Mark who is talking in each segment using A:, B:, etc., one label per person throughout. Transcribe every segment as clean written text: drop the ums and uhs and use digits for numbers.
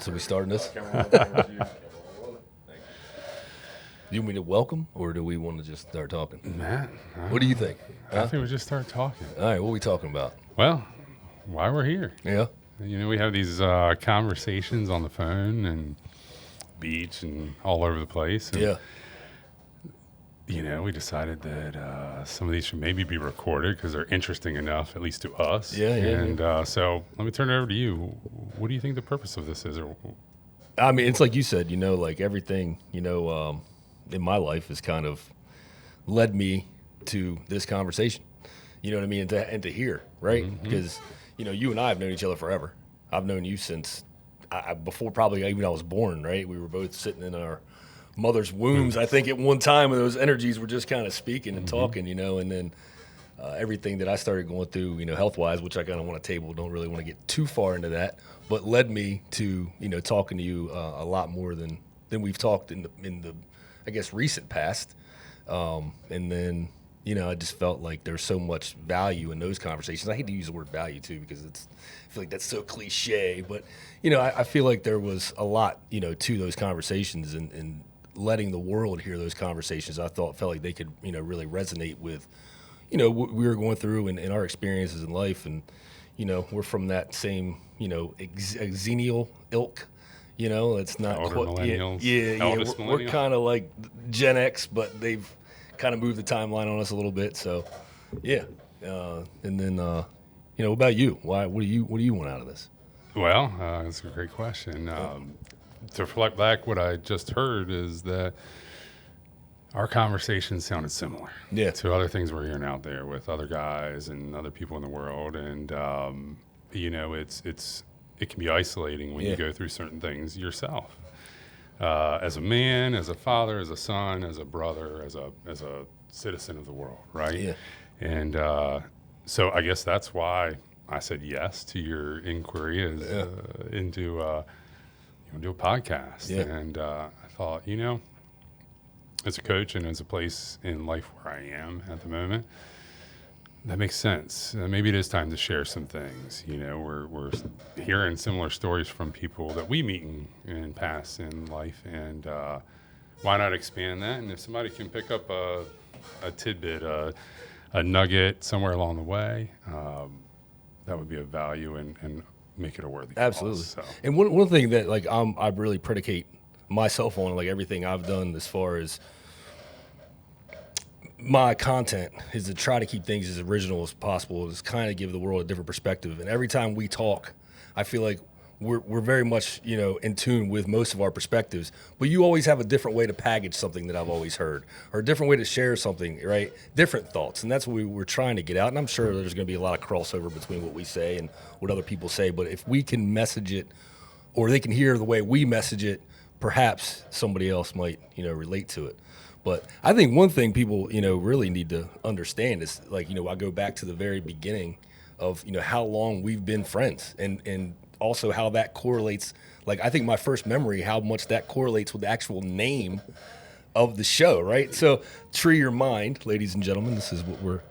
A: So we starting this? Do you want me to welcome, or do we want to just start talking?
B: Matt,
A: What do you think?
B: I think we just start talking.
A: All right, what are we talking about?
B: Well, why we're here.
A: Yeah.
B: You know, we have these conversations on the phone and beach and all over the place. And,
A: Yeah.
B: You know, we decided that some of these should maybe be recorded because they're interesting enough, at least to us.
A: Yeah.
B: And so let me turn it over to you. What do you think the purpose of this is?
A: I mean, it's like you said, like everything, in my life has kind of led me to this conversation. You know what I mean? And to hear, right? Because, you and I have known each other forever. I've known you since before probably even I was born, right? We were both sitting in our mother's wombs, I think, at one time, and those energies were just kind of speaking and talking, and then everything that I started going through, health-wise, which I kind of want to table, don't really want to get too far into that, but led me to, talking to you a lot more than we've talked in the I guess, recent past. And then, I just felt like there's so much value in those conversations. I hate to use the word value, too, because I feel like that's so cliche. But, I feel like there was a lot, to those conversations and letting the world hear those conversations. I felt like they could, really resonate with, what we were going through and our experiences in life. And, we're from that same, xennial ilk. It's not
B: Older
A: quite.
B: millennials,
A: Yeah.
B: eldest
A: We're
B: millennial.
A: kind of like Gen X, but they've kind of moved the timeline on us a little bit. So, yeah. And then, what about you? What do you want out of this?
B: Well, that's a great question. To reflect back, what I just heard is that our conversation sounded similar to other things we're hearing out there with other guys and other people in the world. And, it can be isolating when you go through certain things yourself. As a man, as a father, as a son, as a brother, as a citizen of the world, right?
A: Yeah.
B: And so I guess that's why I said yes to your inquiry into do a podcast.
A: Yeah.
B: And I thought, as a coach and as a place in life where I am at the moment, that makes sense. Maybe it is time to share some things. We're hearing similar stories from people that we meet and pass in life, and why not expand that? And if somebody can pick up a tidbit, a nugget somewhere along the way, that would be of value and make it a worthy
A: Absolutely.
B: cause, so.
A: And one thing that I really predicate myself on, everything I've done as far as my content is to try to keep things as original as possible, is kind of give the world a different perspective. And every time we talk, I feel like we're very much, in tune with most of our perspectives, but you always have a different way to package something that I've always heard, or a different way to share something, right? Different thoughts. And that's what we're trying to get out. And I'm sure there's going to be a lot of crossover between what we say and what other people say. But if we can message it, or they can hear the way we message it, perhaps somebody else might, relate to it. But I think one thing people, really need to understand is, I go back to the very beginning of, how long we've been friends, and also how that correlates. I think my first memory, how much that correlates with the actual name of the show, right? So, Tree Your Mind, ladies and gentlemen, this is what we're,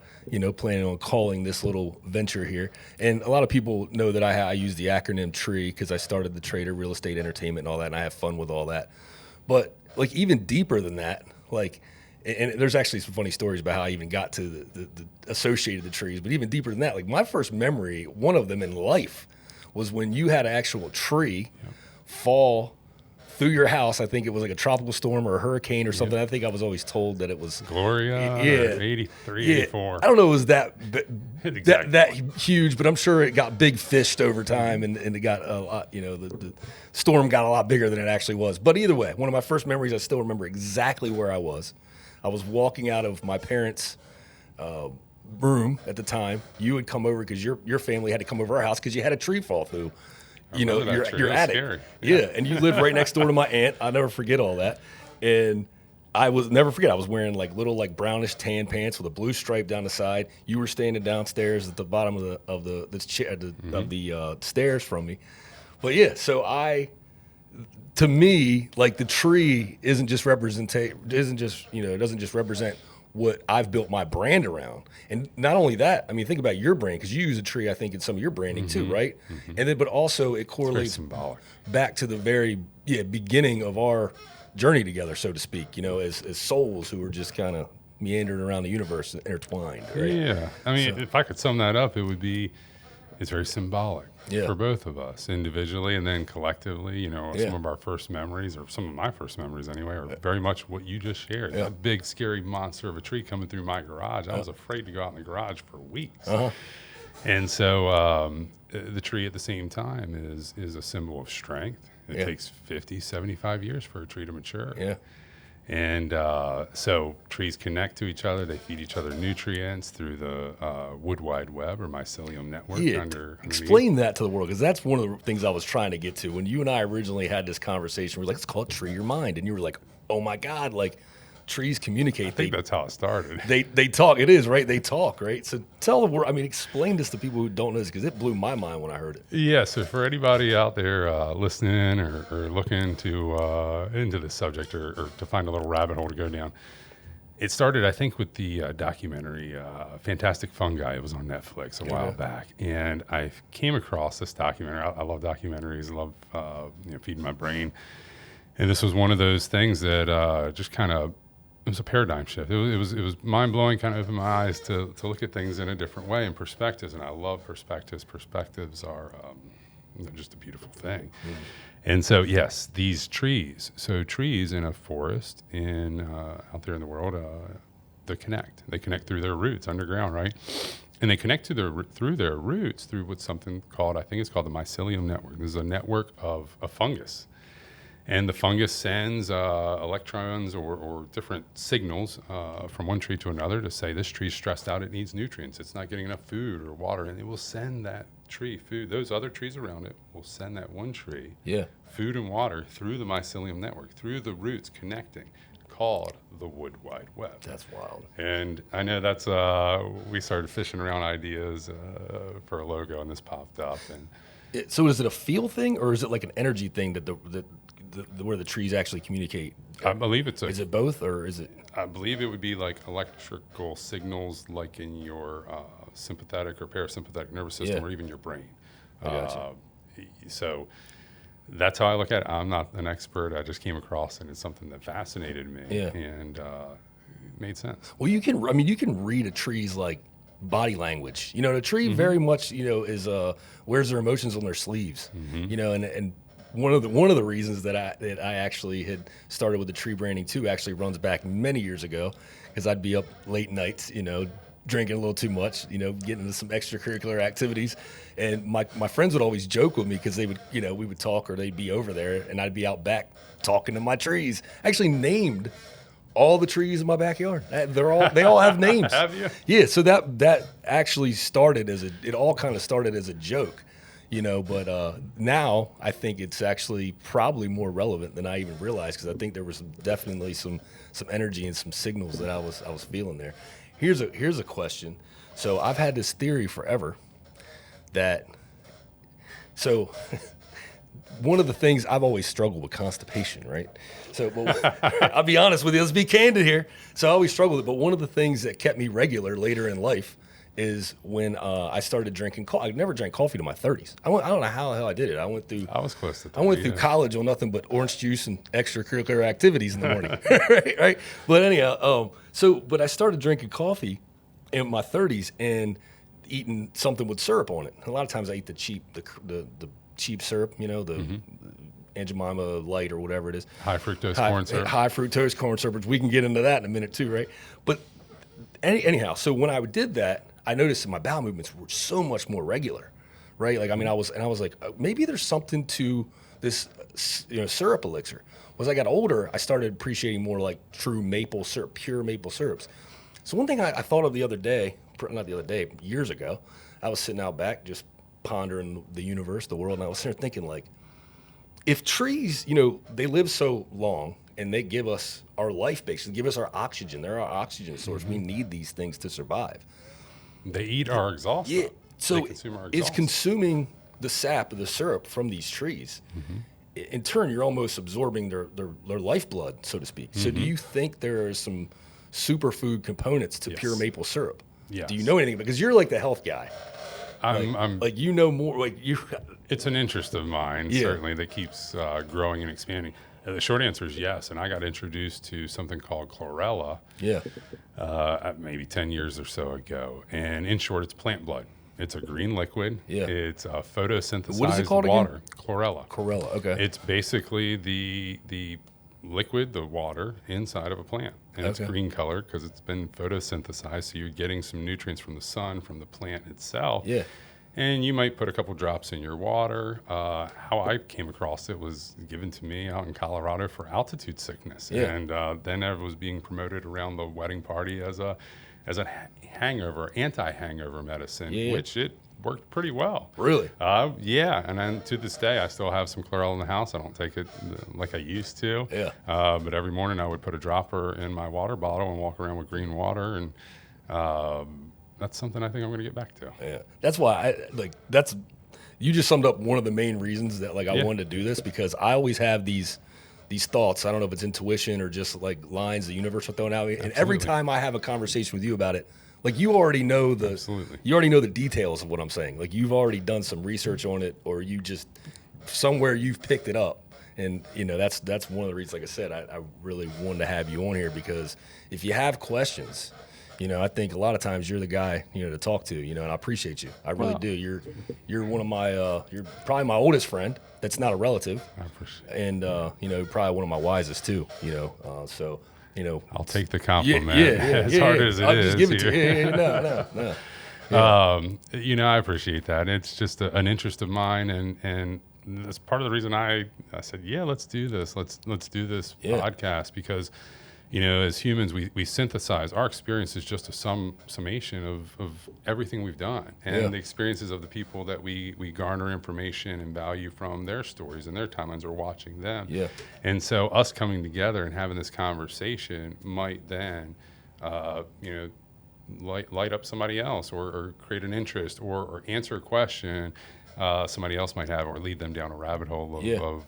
A: planning on calling this little venture here. And a lot of people know that I use the acronym TREE because I started the Trader Real Estate Entertainment and all that, and I have fun with all that. But, even deeper than that, and there's actually some funny stories about how I even got to the associated the trees, but even deeper than that, my first memory, one of them in life, was when you had an actual tree fall through your house. I think it was like a tropical storm or a hurricane or something. I think I was always told that it was
B: Gloria, 83, 84.
A: I don't know if it was that
B: Exactly.
A: that huge, but I'm sure it got big fished over time, and it got a lot, the storm got a lot bigger than it actually was. But either way, one of my first memories, I still remember exactly where I was. I was walking out of my parents' room at the time. You had come over because your family had to come over our house because you had a tree fall through. Your attic.
B: Scary.
A: Yeah, and you lived right next door to my aunt. I'll never forget all that. And I was wearing little brownish tan pants with a blue stripe down the side. You were standing downstairs at the bottom of the stairs from me. But yeah, so to me, the tree doesn't just represent what I've built my brand around. And not only that, I mean, think about your brand, because you use a tree, I think, in some of your branding too, right? And then, but also it correlates
B: symbolic.
A: back to the very beginning of our journey together, so to speak, as souls who are just kind of meandering around the universe and intertwined, right?
B: Yeah. I mean, if I could sum that up, it would be, it's very symbolic for both of us individually and then collectively. Some of our first memories, or some of my first memories anyway, are very much what you just shared. That big, scary monster of a tree coming through my garage. I was afraid to go out in the garage for weeks. And so the tree at the same time is a symbol of strength. It takes 50, 75 years for a tree to mature.
A: Yeah.
B: And so trees connect to each other. They feed each other nutrients through the wood wide web or mycelium network.
A: Explain that to the world, because that's one of the things I was trying to get to. When you and I originally had this conversation, we were like, let's call it Tree Your Mind. And you were like, oh my God, like trees communicate.
B: I think that's how it started.
A: They talk. It is, right? They talk, right? So tell the world, explain this to people who don't know this, because it blew my mind when I heard it.
B: Yeah, so for anybody out there listening or looking to into this subject or to find a little rabbit hole to go down, it started, I think, with the documentary Fantastic Fungi. It was on Netflix a while back. And I came across this documentary. I love documentaries. I love feeding my brain. And this was one of those things that just kind of, it was a paradigm shift. It was mind-blowing, kind of opened my eyes to look at things in a different way and perspectives. And I love perspectives. Perspectives are just a beautiful thing. And so, yes, these trees. So trees in a forest out there in the world, they connect. They connect through their roots underground, right? And they connect through their roots through what's something called, I think it's called the mycelium network. This is a network of a fungus. And the fungus sends electrons or different signals from one tree to another to say this tree's stressed out, it needs nutrients, it's not getting enough food or water, and it will send that tree food. Those other trees around it will send that one tree food and water through the mycelium network, through the roots connecting, called the wood wide web.
A: That's wild.
B: And I know that's, we started fishing around ideas for a logo, and this popped up. And
A: so is it a feel thing, or is it like an energy thing that where the trees actually communicate?
B: I believe is
A: it both, or is it?
B: I believe it would be like electrical signals, like in your sympathetic or parasympathetic nervous system, or even your brain.
A: I gotcha.
B: So that's how I look at it. I'm not an expert. I just came across it. It's something that fascinated me, and it made sense.
A: Well, you can read a tree's like body language. The tree very much is wears their emotions on their sleeves. And one of the reasons that I actually had started with the tree branding too actually runs back many years ago, because I'd be up late nights, drinking a little too much, getting into some extracurricular activities, and my friends would always joke with me, because they would, we would talk, or they'd be over there and I'd be out back talking to my trees. I actually named all the trees in my backyard. They all have names.
B: Have you?
A: Yeah. So that actually started it all kind of started as a joke. But now I think it's actually probably more relevant than I even realized, because I think there was definitely some energy and some signals that I was feeling there. Here's a question. So I've had this theory forever that, so one of the things I've always struggled with, constipation, right? So I'll be honest with you, let's be candid here. So I always struggled with it, but one of the things that kept me regular later in life is when I started drinking coffee. I never drank coffee to my 30s. I don't know how the hell I did it. I was close to 30. I went through college on nothing but orange juice and extracurricular activities in the morning. right? But anyhow, but I started drinking coffee in my 30s and eating something with syrup on it. A lot of times I eat the cheap syrup, the Aunt Jemima Light or whatever it is.
B: High fructose corn syrup.
A: High fructose corn syrup, which we can get into that in a minute too, right? But anyhow, so when I did that, I noticed that my bowel movements were so much more regular, right? Like, I was like, maybe there's something to this, syrup elixir. As I got older, I started appreciating more like true maple syrup, pure maple syrups. So one thing I thought of years ago, I was sitting out back just pondering the universe, the world, and I was sitting there thinking, like, if trees, they live so long and they give us our life, basically, give us our oxygen. They're our oxygen source. We need these things to survive.
B: They eat our exhaust.
A: Yeah, so
B: it's
A: consuming the sap of the syrup from these trees. In turn, you're almost absorbing their lifeblood, so to speak. So do you think there are some superfood components to pure maple syrup.
B: Yes.
A: Do you know anything? Because you're like the health guy.
B: I'm
A: Like you know more. Like you.
B: It's an interest of mine, certainly, that keeps growing and expanding. The short answer is yes, and I got introduced to something called chlorella maybe 10 years or so ago. And in short, it's plant blood. It's a green liquid.
A: Yeah.
B: It's photosynthesized
A: What is it called
B: water.
A: again?
B: Chlorella.
A: Chlorella, okay.
B: It's basically the liquid, the water inside of a plant. And it's green color because it's been photosynthesized, so you're getting some nutrients from the sun, from the plant itself.
A: Yeah.
B: And you might put a couple drops in your water. How I came across it was given to me out in Colorado for altitude sickness.
A: Yeah.
B: And then it was being promoted around the wedding party as a hangover, anti-hangover medicine, which it worked pretty well.
A: Really?
B: Yeah. And then to this day, I still have some chlorella in the house. I don't take it like I used to.
A: Yeah.
B: But every morning I would put a dropper in my water bottle and walk around with green water. And that's something I think I'm going to get back to.
A: Yeah. That's why you just summed up one of the main reasons that I wanted to do this, because I always have these thoughts. I don't know if it's intuition or just like lines the universe are throwing at me. And every time I have a conversation with you about it, like you already know the details of what I'm saying. Like you've already done some research on it, or you just somewhere you've picked it up. And that's one of the reasons, like I said, I really wanted to have you on here, because if you have questions, I think a lot of times you're the guy, to talk to, and I appreciate you. I really do. You're one of my, you're probably my oldest friend. That's not a relative.
B: I appreciate it.
A: And, probably one of my wisest too, so,
B: I'll take the compliment.
A: As
B: hard as it
A: I'll
B: is.
A: Just give it to you. No. Yeah.
B: I appreciate that. It's just an interest of mine. And that's part of the reason I said, let's do this. Let's do this podcast, because as humans, we synthesize. Our experience is just a summation of everything we've done, and the experiences of the people that we garner information and value from their stories and their timelines, or watching them. Yeah. And so us coming together and having this conversation might then, light up somebody else, or create an interest, or answer a question somebody else might have, or lead them down a rabbit hole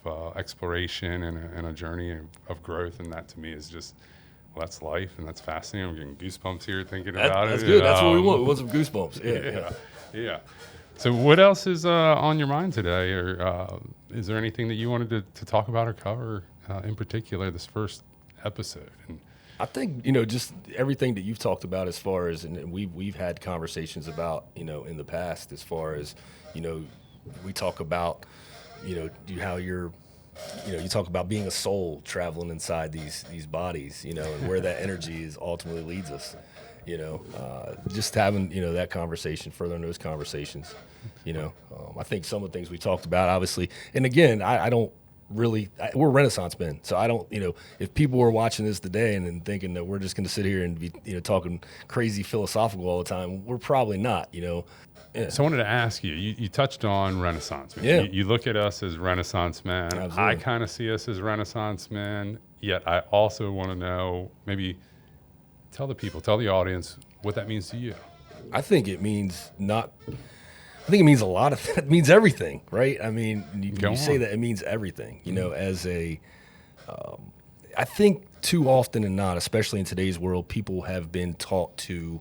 B: of exploration and a journey of growth. And that to me is just, that's life, and that's fascinating. I'm getting goosebumps here thinking about it.
A: That's good. That's what we want. We want some goosebumps.
B: Yeah. So what else is on your mind today, or is there anything that you wanted to talk about or cover in particular this first episode? And
A: I think, just everything that you've talked about, as far as, and we've had conversations about, in the past, as far as, we talk about, how you're, you talk about being a soul traveling inside these bodies, and where that energy is ultimately leads us, just having, that conversation, furthering those conversations, I think some of the things we talked about, obviously, and again, I don't really, we're Renaissance men, so I don't, if people were watching this today and thinking that we're just going to sit here and be, talking crazy philosophical all the time, we're probably not, Yeah.
B: So I wanted to ask you touched on Renaissance men.
A: Yeah.
B: You look at us as Renaissance men.
A: Absolutely.
B: I kind of see us as Renaissance men, yet I also want to know, maybe tell the audience what that means to you.
A: I think it means it means a lot of, it means everything, right? I mean, you say that, it means everything, as I think too often and not, especially in today's world, people have been taught to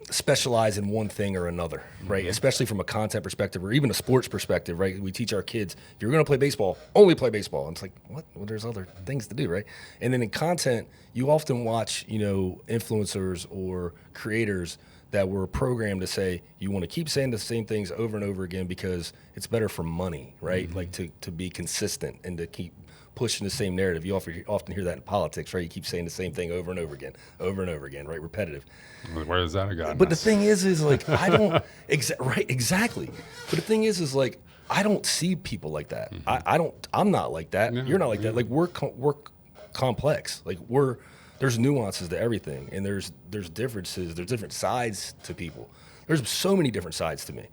A: specialize in one thing or another, right? Especially from a content perspective, or even a sports perspective, right? We teach our kids, if you're going to play baseball, only play baseball. And it's like, what? Well, there's other things to do, right? And then in content, you often watch, influencers or creators that were programmed to say, you want to keep saying the same things over and over again because it's better for money, right? Mm-hmm. Like to be consistent and to keep pushing the same narrative. You often hear that in politics, right? You keep saying the same thing over and over again, right? Repetitive.
B: Where does that go?
A: But the thing is like, I don't, right, exactly. But the thing is like, I don't see people like that. Mm-hmm. I'm not like that. No, you're not like that. Like we're complex. Like there's nuances to everything, and there's differences. There's different sides to people. There's so many different sides to me.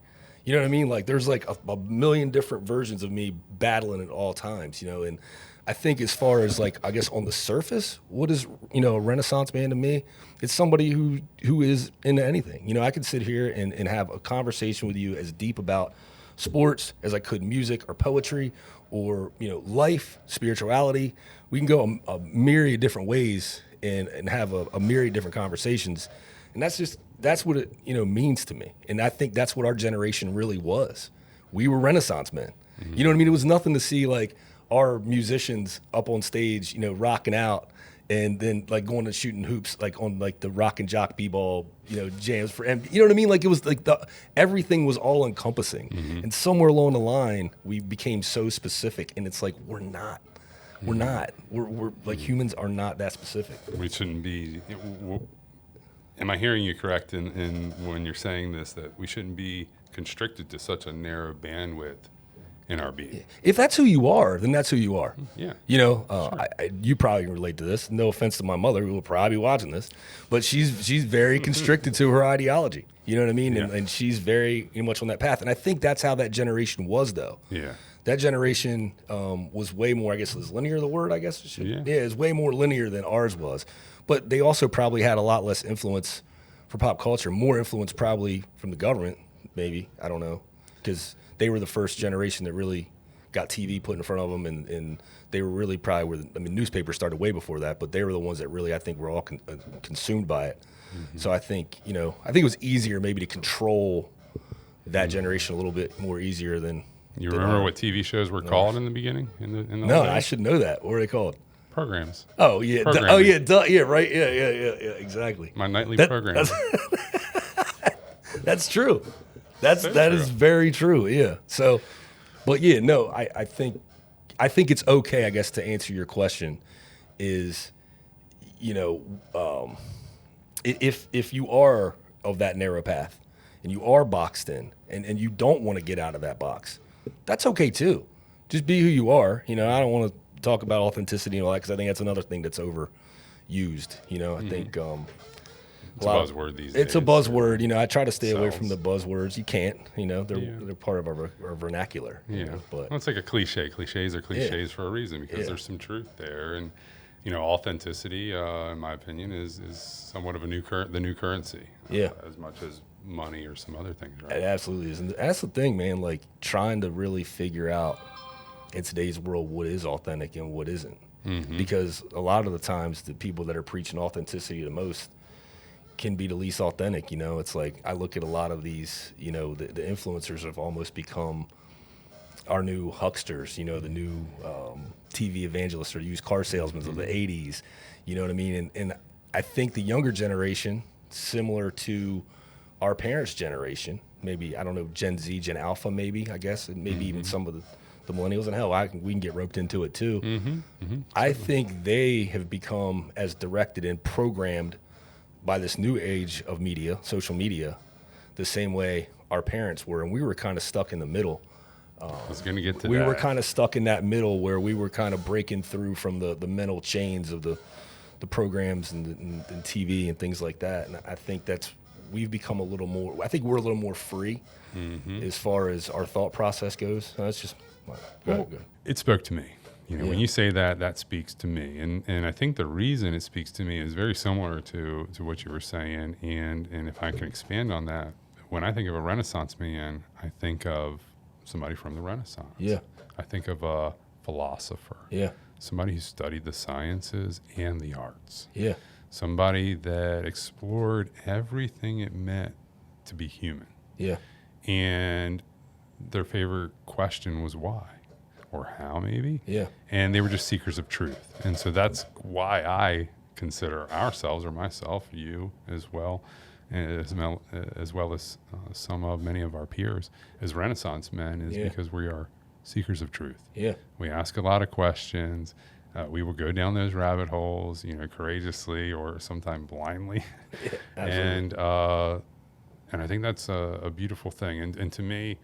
A: You know what I mean? Like there's like a million different versions of me battling at all times, and I think as far as like, I guess on the surface, what is, a Renaissance man to me? It's somebody who is into anything. I could sit here and have a conversation with you as deep about sports as I could music or poetry or, life, spirituality. We can go a myriad of different ways and have a myriad of different conversations. And that's what it, means to me. And I think that's what our generation really was. We were Renaissance men. Mm-hmm. You know what I mean? It was nothing to see like our musicians up on stage, rocking out, and then like going and shooting hoops like on like the rock and jock b-ball, jams for, and you know what I mean? Like it was like everything was all encompassing. Mm-hmm. And somewhere along the line, we became so specific, and it's like, we're not. We're not. We're like, humans are not that specific.
B: We shouldn't be. Am I hearing you correct in when you're saying this, that we shouldn't be constricted to such a narrow bandwidth in our being?
A: If that's who you are, then that's who you are.
B: Yeah.
A: Sure. You probably can relate to this. No offense to my mother, who will probably be watching this, but she's very constricted to her ideology. You know what I mean? Yeah. And she's very much on that path. And I think that's how that generation was, though.
B: Yeah.
A: That generation was way more, I guess, is linear the word, I guess?
B: Yeah,
A: it's way more linear than ours was. But they also probably had a lot less influence for pop culture, more influence probably from the government, maybe. I don't know. Because they were the first generation that really got TV put in front of them, and they were really probably newspapers started way before that, but they were the ones that really, I think, were all consumed by it. Mm-hmm. So I think, it was easier maybe to control that generation a little bit more easiasier than.
B: You remember what TV shows were called in the beginning? In the
A: no, I should know that. What are they called?
B: Programs.
A: Oh yeah. Right. Yeah. Exactly.
B: My nightly program.
A: That's true. That is very true. Yeah. So, but yeah, no, I think it's okay, I guess, to answer your question is, if you are of that narrow path and you are boxed in and you don't want to get out of that box, that's okay too. Just be who you are. I don't want to talk about authenticity and all that, because I think that's another thing that's overused. I think
B: it's a buzzword these days.
A: It's a buzzword. I try to stay away from the buzzwords. You can't. They're part of our vernacular.
B: Yeah, but it's like a cliche. Cliches are cliches for a reason, because there's some truth there. And authenticity, in my opinion, is somewhat of the new currency. As much as money or some other things. Right?
A: It absolutely is, and that's the thing, man. Like, trying to really figure out in today's world what is authentic and what isn't. Mm-hmm. Because a lot of the times the people that are preaching authenticity the most can be the least authentic. It's like, I look at a lot of these, the influencers have almost become our new hucksters, the new TV evangelists or used car salesmen of the 80s. You know what I mean? And I think the younger generation, similar to our parents' generation, maybe, I don't know, Gen Z, Gen Alpha maybe, I guess, and maybe even some of the millennials, and hell, we can get roped into it too. Mm-hmm. Mm-hmm. I think they have become as directed and programmed by this new age of media, social media, the same way our parents were, and we were kind of stuck in the middle.
B: I was going to get to that.
A: We were kind of stuck in that middle where we were kind of breaking through from the mental chains of the programs and TV and things like that, and I think we've become a little more, I think we're a little more free as far as our thought process goes. That's just go ahead.
B: It spoke to me. When you say that speaks to me. And I think the reason it speaks to me is very similar to what you were saying. And if I can expand on that, when I think of a Renaissance man, I think of somebody from the Renaissance.
A: Yeah.
B: I think of a philosopher.
A: Yeah.
B: Somebody who studied the sciences and the arts.
A: Yeah.
B: Somebody that explored everything it meant to be human.
A: Yeah.
B: And their favorite question was why, or how, maybe.
A: Yeah.
B: And they were just seekers of truth. And so that's why I consider ourselves, or myself, you as well as many of our peers as Renaissance men, is because we are seekers of truth.
A: Yeah.
B: We ask a lot of questions. We will go down those rabbit holes, courageously or sometimes blindly.
A: Yeah, absolutely.
B: And I think that's a beautiful thing. And to me,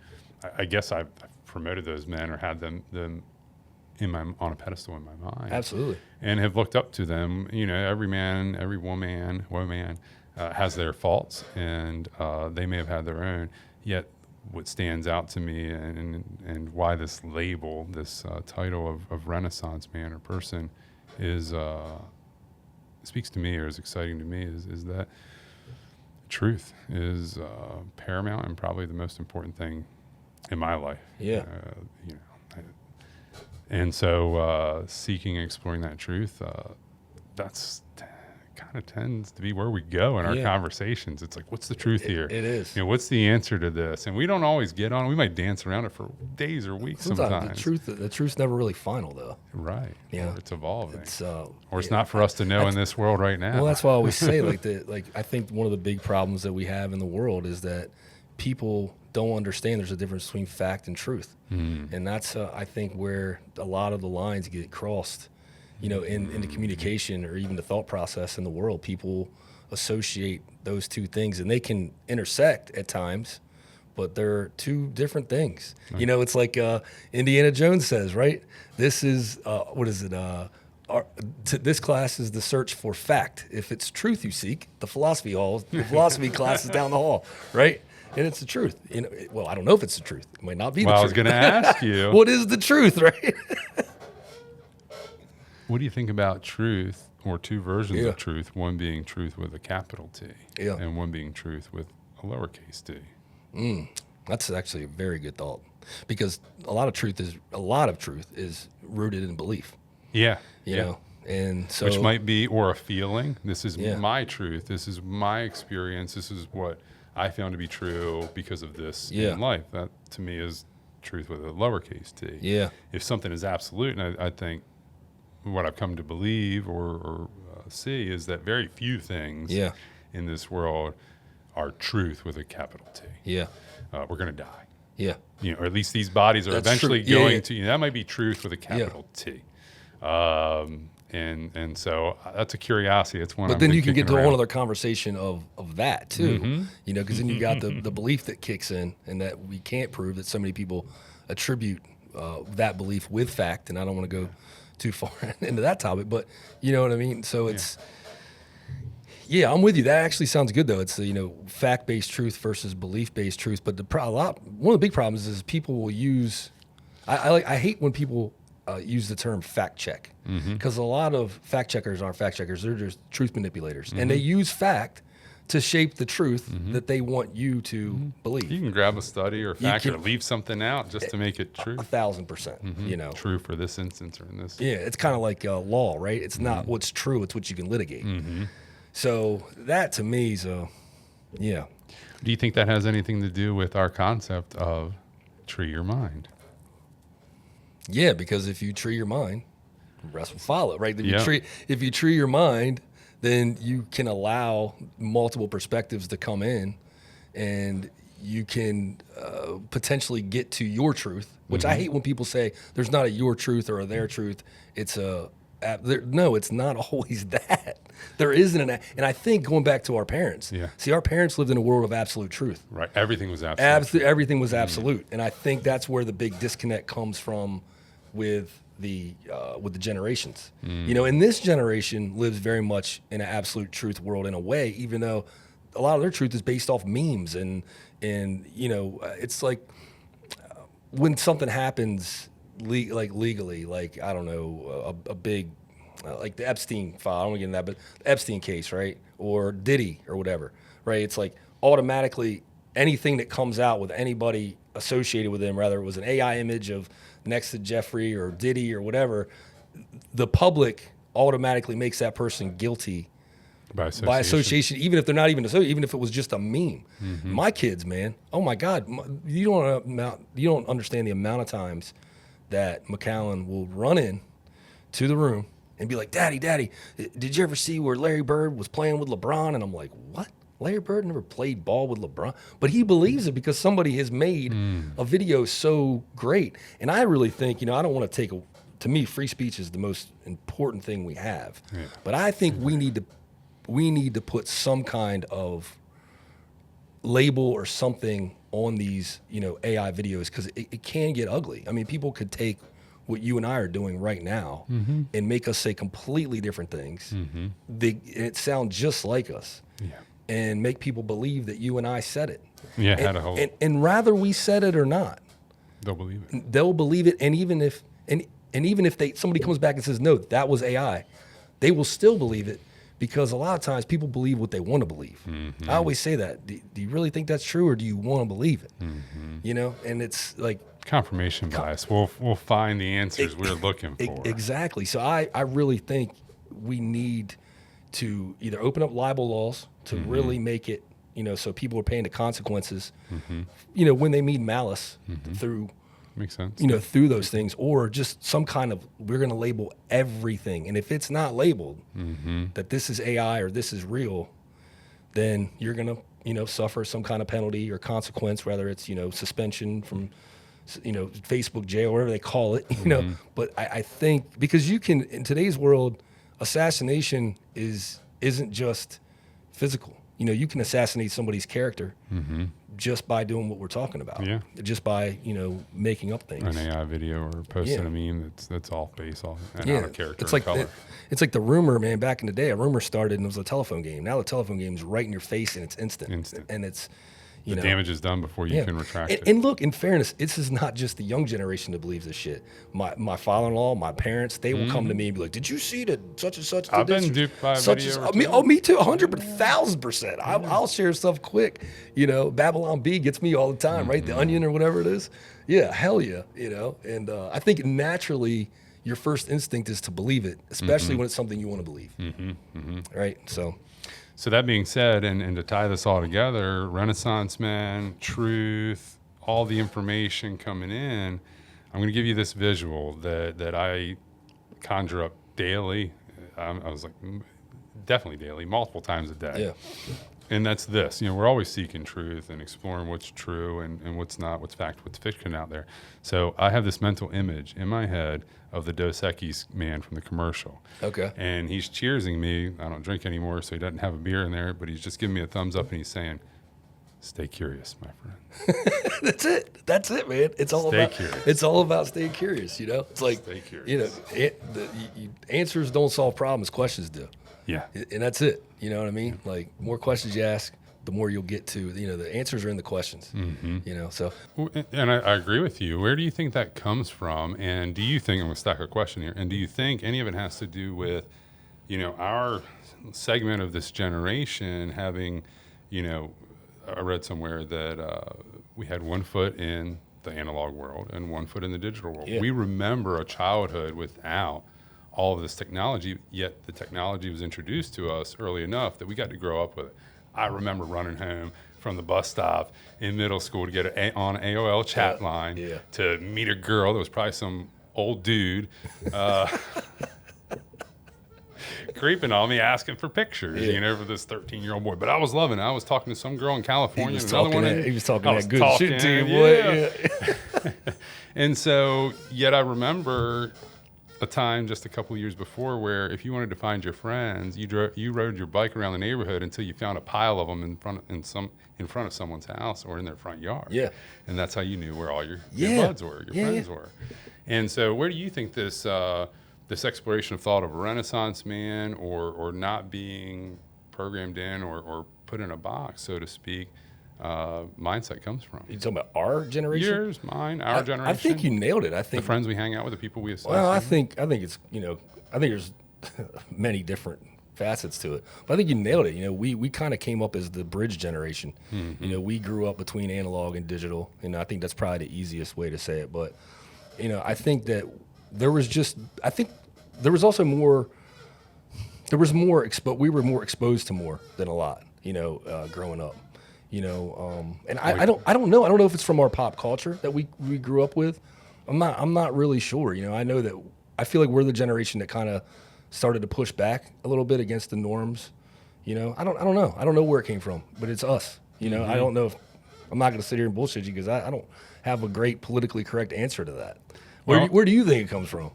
B: I guess I've promoted those men or had them on a pedestal in my mind.
A: Absolutely.
B: And have looked up to them. Every man, every woman has their faults, and they may have had their own. Yet what stands out to me and why this label, this title of Renaissance man or person speaks to me, or is exciting to me, is that truth is paramount and probably the most important thing in my life.
A: Yeah.
B: And so seeking and exploring that truth, that's kind of tends to be where we go in our conversations. It's like, what's the truth here?
A: It is.
B: You know, what's the answer to this? And we don't always get on. We might dance around it for days or weeks sometimes.
A: The truth's never really final, though.
B: Right.
A: Yeah.
B: Or it's evolving.
A: Or
B: it's not for us to know in this world right now.
A: Well, that's why I always say, I think one of the big problems that we have in the world is that people don't understand there's a difference between fact and truth. And that's, I think, where a lot of the lines get crossed, you know, in the communication or even the thought process in the world. People associate those two things, and they can intersect at times, but they're two different things. Right. You know, it's like Indiana Jones says, right? This is, this class is the search for fact. If it's truth you seek, the philosophy class is down the hall, right? And it's the truth. You know, well, I don't know if it's the truth. It might not be the truth.
B: I was going to ask you.
A: What is the truth, right?
B: What do you think about truth, or two versions of truth, one being truth with a capital T and one being truth with a lowercase t?
A: That's actually a very good thought, because a lot of truth is rooted in belief.
B: Yeah.
A: You know, and so.
B: Which might be, or a feeling. This is my truth. This is my experience. This is what I found to be true because of this in life. That, to me, is truth with a lowercase t.
A: Yeah.
B: If something is absolute, and I think what I've come to believe or see is that very few things in this world are truth with a capital T.
A: Yeah.
B: We're going to die.
A: Yeah.
B: You know, or at least these bodies are eventually going to, you know, that might be truth with a capital T. And so that's a curiosity. It's one.
A: But then you can get to a whole other conversation of that too, you know, because then you got the belief that kicks in, and that we can't prove, that so many people attribute that belief with fact. And I don't want to go too far into that topic, but you know what I mean? So it's, I'm with you. That actually sounds good though. It's, you know, fact-based truth versus belief-based truth. But one of the big problems is people will use, I hate when people use the term fact check, because a lot of fact checkers aren't fact checkers. They're just truth manipulators, and they use fact to shape the truth that they want you to believe.
B: You can grab a study or a fact or leave something out just to make it true.
A: 1,000%, you know.
B: True for this instance or in this.
A: Yeah, it's kind of like law, right? It's not what's true, it's what you can litigate. So that to me is
B: Do you think that has anything to do with our concept of tree your mind?
A: Yeah, because if you tree your mind, the rest will follow, right? If you tree your mind, then you can allow multiple perspectives to come in, and you can potentially get to your truth, which I hate when people say there's not a your truth or a their truth. It's no, it's not always that. There isn't and I think going back to our parents. Yeah. See, our parents lived in a world of absolute truth.
B: Right. Everything was absolute.
A: Everything was absolute. And I think that's where the big disconnect comes from with the generations. You know, and this generation lives very much in an absolute truth world in a way, even though a lot of their truth is based off memes and you know, it's like when something happens legally, like, I don't know, a big, like the Epstein file, I don't want to get into that, but the Epstein case, right? Or Diddy or whatever, right? It's like automatically anything that comes out with anybody associated with them, whether it was an AI image of next to Jeffrey or Diddy or whatever, the public automatically makes that person guilty by association, even if they're not even associated, even if it was just a meme. My kids, man, oh my God, you don't understand the amount of times that McAllen will run in to the room and be like, Daddy, did you ever see where Larry Bird was playing with LeBron? And I'm like, what? Larry Bird never played ball with LeBron. But he believes it because somebody has made a video so great. And I really think, you know, I don't want to to me, free speech is the most important thing we have. Yeah. But I think we need to put some kind of label or something on these, you know, AI videos, because it can get ugly. I mean, people could take what you and I are doing right now and make us say completely different things. It sounds just like us. Yeah. And make people believe that you and I said it.
B: Yeah,
A: and rather we said it or not,
B: they'll believe it.
A: They'll believe it, and even if somebody comes back and says no, that was AI, they will still believe it, because a lot of times people believe what they want to believe. I always say that. Do you really think that's true, or do you want to believe it? You know, and it's like
B: confirmation bias. We'll find the answers we're looking for.
A: Exactly. So I really think we need to either open up libel laws to really make it, so people are paying the consequences, when they mean malice through,
B: Makes sense.
A: through those things, or just some kind of, we're going to label everything. And if it's not labeled that this is AI or this is real, then you're going to, suffer some kind of penalty or consequence, whether it's, suspension from, Facebook jail, whatever they call it, But I think because you can, in today's world, assassination isn't just physical. You can assassinate somebody's character just by doing what we're talking about.
B: Yeah.
A: Just by, making up things.
B: An AI video or posting a meme that's all face, all and out of character.
A: It's like
B: color.
A: it's like the rumor, man. Back in the day, a rumor started and it was a telephone game. Now the telephone game is right in your face and it's instant. And it's,
B: the damage is done before you can retract it.
A: And look, in fairness, this is not just the young generation that believes this shit. My father-in-law, my parents, they will come to me and be like, "Did you see that such and such?"
B: I've been duped by a video.
A: Me too, 1,000%. I'll share stuff quick. Babylon Bee gets me all the time, right? The Onion or whatever it is. Yeah, hell yeah. And I think naturally your first instinct is to believe it, especially when it's something you want to believe. Right?
B: So that being said, and to tie this all together, Renaissance man, truth, all the information coming in, I'm going to give you this visual that I conjure up daily. I was like, definitely daily, multiple times a day.
A: Yeah.
B: And that's this. We're always seeking truth and exploring what's true and what's not, what's fact, what's fiction out there. So I have this mental image in my head of the Dos Equis man from the commercial.
A: Okay.
B: And he's cheersing me. I don't drink anymore, so he doesn't have a beer in there, but he's just giving me a thumbs up and he's saying, "Stay curious, my friend."
A: That's it, man. It's all about staying curious. It's like,
B: stay curious.
A: Answers don't solve problems, questions do.
B: Yeah.
A: And that's it. You know what I mean? Like, more questions you ask, the more you'll get to, the answers are in the questions, so.
B: And I agree with you. Where do you think that comes from? And do you think, I'm going to stack a question here, and do you think any of it has to do with, our segment of this generation having, I read somewhere that we had 1 foot in the analog world and 1 foot in the digital world.
A: Yeah.
B: We remember a childhood without all of this technology, yet the technology was introduced to us early enough that we got to grow up with it. I remember running home from the bus stop in middle school to get on AOL chat line to meet a girl that was probably some old dude creeping on me, asking for pictures, for this 13-year-old boy. But I was loving it. I was talking to some girl in California.
A: He was talking that good shit to you,
B: boy. Yeah. And so, yet I remember a time just a couple of years before where if you wanted to find your friends, you rode your bike around the neighborhood until you found a pile of them in front of someone's house or in their front yard.
A: Yeah.
B: And that's how you knew where all your buds were, your friends were. And so where do you think this this exploration of thought of a Renaissance man or not being programmed in or put in a box, so to speak, mindset comes from?
A: You talking about our generation?
B: Yours, mine, our generation.
A: I think you nailed it. I think
B: the friends we hang out with, the people we associate.
A: Well, I think it's I think there's many different facets to it, but I think you nailed it. We kind of came up as the bridge generation. We grew up between analog and digital, and I think that's probably the easiest way to say it. But I think that there was also more. There was more, but we were more exposed to more than a lot. Growing up. And I don't know. I don't know if it's from our pop culture that we grew up with. I'm not really sure. I know that I feel like we're the generation that kind of started to push back a little bit against the norms. I don't know. I don't know where it came from, but it's us. I don't know if I'm not going to sit here and bullshit you because I don't have a great politically correct answer to that. Where do you think it comes from?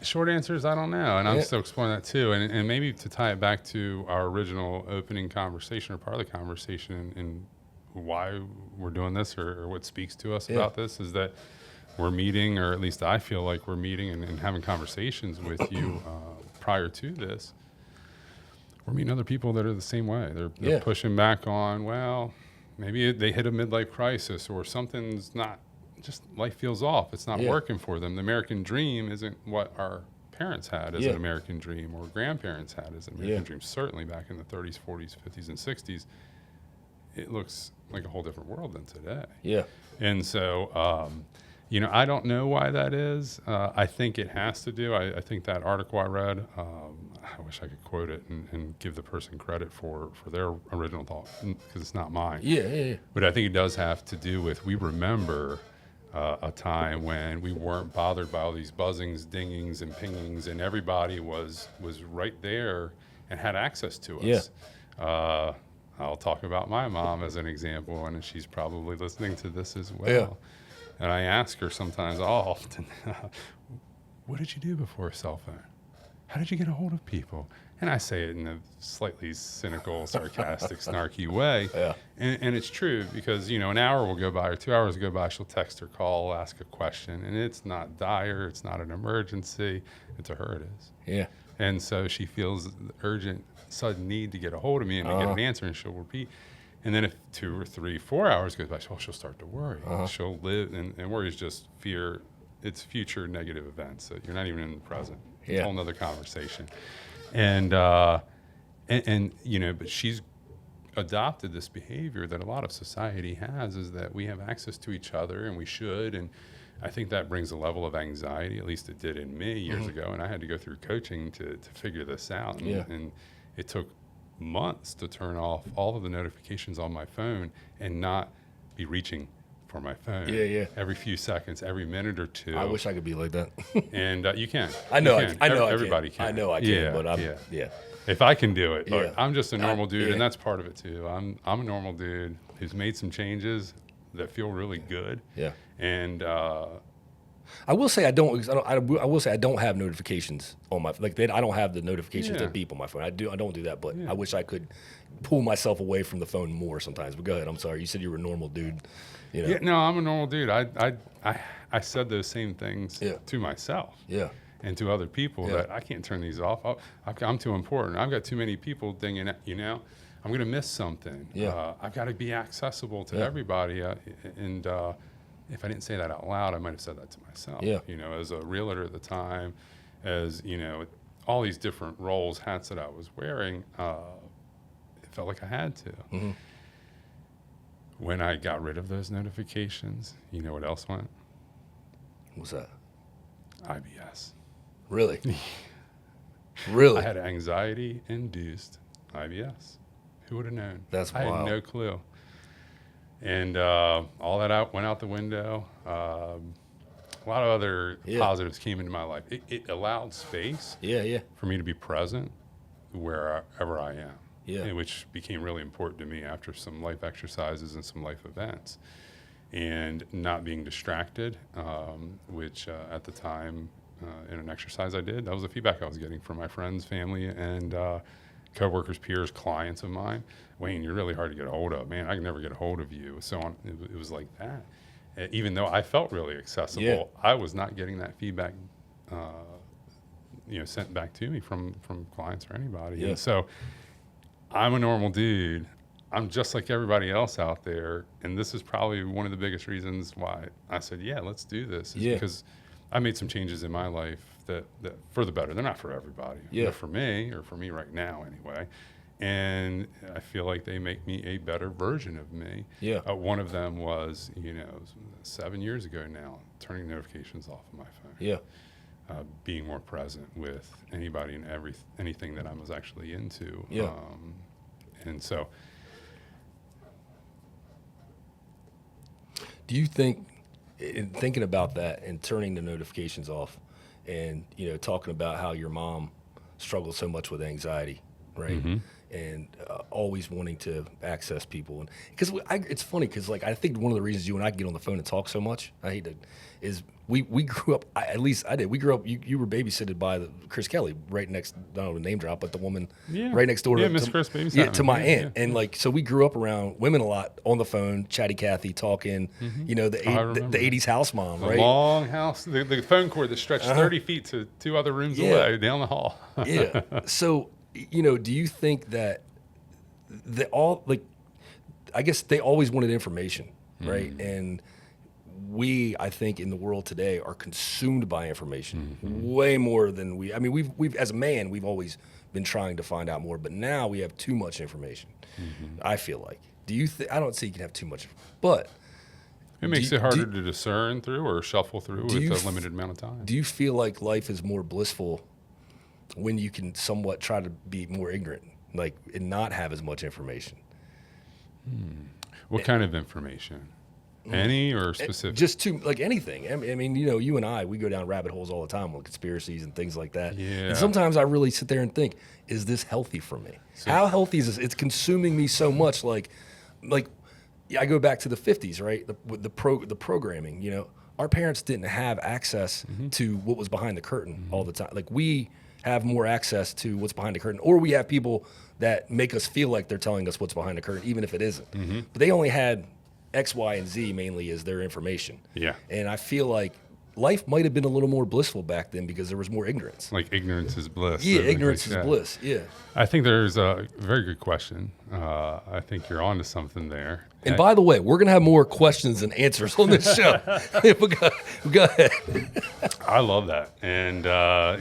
B: Short answer is I don't know, and I'm still exploring that too. And maybe to tie it back to our original opening conversation or part of the conversation and why we're doing this or what speaks to us about this is that we're meeting, or at least I feel like we're meeting and having conversations with you prior to this. We're meeting other people that are the same way. They're pushing back on, well, maybe they hit a midlife crisis or something's not. Just life feels off. It's not working for them. The American dream isn't what our parents had as an American dream or grandparents had as an American dream. Certainly back in the 30s, 40s, 50s, and 60s, it looks like a whole different world than today. Yeah. And so, I don't know why that is. I think it has to do. I think that article I read, I wish I could quote it and give the person credit for their original thought, because it's not mine.
A: Yeah.
B: But I think it does have to do with, we remember a time when we weren't bothered by all these buzzings, dingings, and pingings, and everybody was right there and had access to us.
A: Yeah.
B: I'll talk about my mom as an example, and she's probably listening to this as well.
A: Yeah.
B: And I ask her sometimes, often, what did you do before a cell phone? How did you get a hold of people? And I say it in a slightly cynical, sarcastic, snarky way.
A: Yeah.
B: And it's true, because, an hour will go by or 2 hours will go by, she'll text or call, ask a question, and it's not dire, it's not an emergency, and to her it is.
A: Yeah.
B: And so she feels the urgent, sudden need to get a hold of me and to get an answer, and she'll repeat. And then if 2 or 3, 4 hours goes by, she'll start to worry. She'll live, and worry is just fear. It's future negative events. So you're not even in the present. It's a whole nother conversation. And but she's adopted this behavior that a lot of society has, is that we have access to each other, and we should. And I think that brings a level of anxiety, at least it did in me years ago. And I had to go through coaching to figure this out. And it took months to turn off all of the notifications on my phone and not be reaching for my phone. Every few seconds, every minute or two.
A: I wish I could be like that.
B: And you can.
A: I know.
B: I know. Everybody
A: can.
B: can.
A: I know I can. But I'm. Yeah.
B: If I can do it, look,
A: Yeah.
B: I'm just a normal dude, and that's part of it too. I'm a normal dude who's made some changes that feel really good.
A: Yeah.
B: And
A: I will say I will say I don't have notifications on my I don't have the notifications that beep on my phone. I don't do that, but I wish I could pull myself away from the phone more sometimes. But go ahead. I'm sorry. You said you were a normal dude.
B: Yeah, no, I'm a normal dude. I said those same things to myself.
A: Yeah.
B: And to other people, that I can't turn these off. I'm too important. I've got too many people dinging. I'm going to miss something.
A: Yeah.
B: I've got to be accessible to everybody. And if I didn't say that out loud, I might have said that to myself.
A: Yeah.
B: As a realtor at the time, as all these different roles, hats that I was wearing, it felt like I had to.
A: Mm-hmm.
B: When I got rid of those notifications, you know what else went?
A: What's that?
B: IBS.
A: Really? Really?
B: I had anxiety-induced IBS. Who would have known?
A: That's
B: I
A: wild.
B: had no clue. And all that went out the window. A lot of other positives came into my life. It allowed space for me to be present wherever I am, which became really important to me after some life exercises and some life events. And not being distracted, which at the time in an exercise I did, that was the feedback I was getting from my friends, family, and coworkers, peers, clients of mine. Wayne, you're really hard to get a hold of. Man, I can never get a hold of you. So on, it was like that. Even though I felt really accessible, I was not getting that feedback, sent back to me from clients or anybody.
A: Yeah.
B: And so I'm a normal dude. I'm just like everybody else out there, and this is probably one of the biggest reasons why I said, let's do this, is because I made some changes in my life that for the better. They're not for everybody. They're for me, or for me right now anyway. And I feel like they make me a better version of me. One of them was, 7 years ago now, turning notifications off of my phone. Being more present with anybody and anything that I was actually into. And so...
A: Do you think, in thinking about that and turning the notifications off, and talking about how your mom struggled so much with anxiety, right?
B: Mm-hmm.
A: And always wanting to access people, and because it's funny because I think one of the reasons you and I get on the phone and talk so much, I hate to, is we grew up. At least I did. We grew up. You were babysitted by Chris Kelly right next. I don't know the name drop, but the woman right next door.
B: Miss Chris babysat
A: to my aunt, and so we grew up around women a lot on the phone, chatty Cathy talking. The 80s house mom,
B: the
A: right?
B: Long house, the phone cord that stretched 30 feet to 2 other rooms away down the hall.
A: So. Do you think that I guess they always wanted information, right? And I think in the world today are consumed by information way more than we've as a man, we've always been trying to find out more, but now we have too much information. I feel like. Do you I don't say you can have too much, but
B: It makes it harder to discern through or shuffle through with a limited amount of time.
A: Do you feel like life is more blissful when you can somewhat try to be more ignorant, like, and not have as much information?
B: What kind of information? Any or specific?
A: Just to, like, anything. I mean, you know, you and I, we go down rabbit holes all the time on conspiracies and things like that.
B: Yeah.
A: And sometimes I really sit there and think, is this healthy for me? How healthy is this? It's consuming me so much. Like I go back to the 50s, right? The programming, you know, our parents didn't have access to what was behind the curtain all the time. Like, we have more access to what's behind the curtain, or we have people that make us feel like they're telling us what's behind the curtain, even if it isn't. But they only had X, Y, and Z mainly as their information.
B: Yeah.
A: And I feel like life might have been a little more blissful back then because there was more ignorance.
B: Like ignorance is bliss.
A: Yeah, ignorance is bliss. Yeah.
B: I think there's a very good question. I think you're onto something there.
A: And by the way, we're going to have more questions and answers on this show. Go ahead.
B: I love that. And,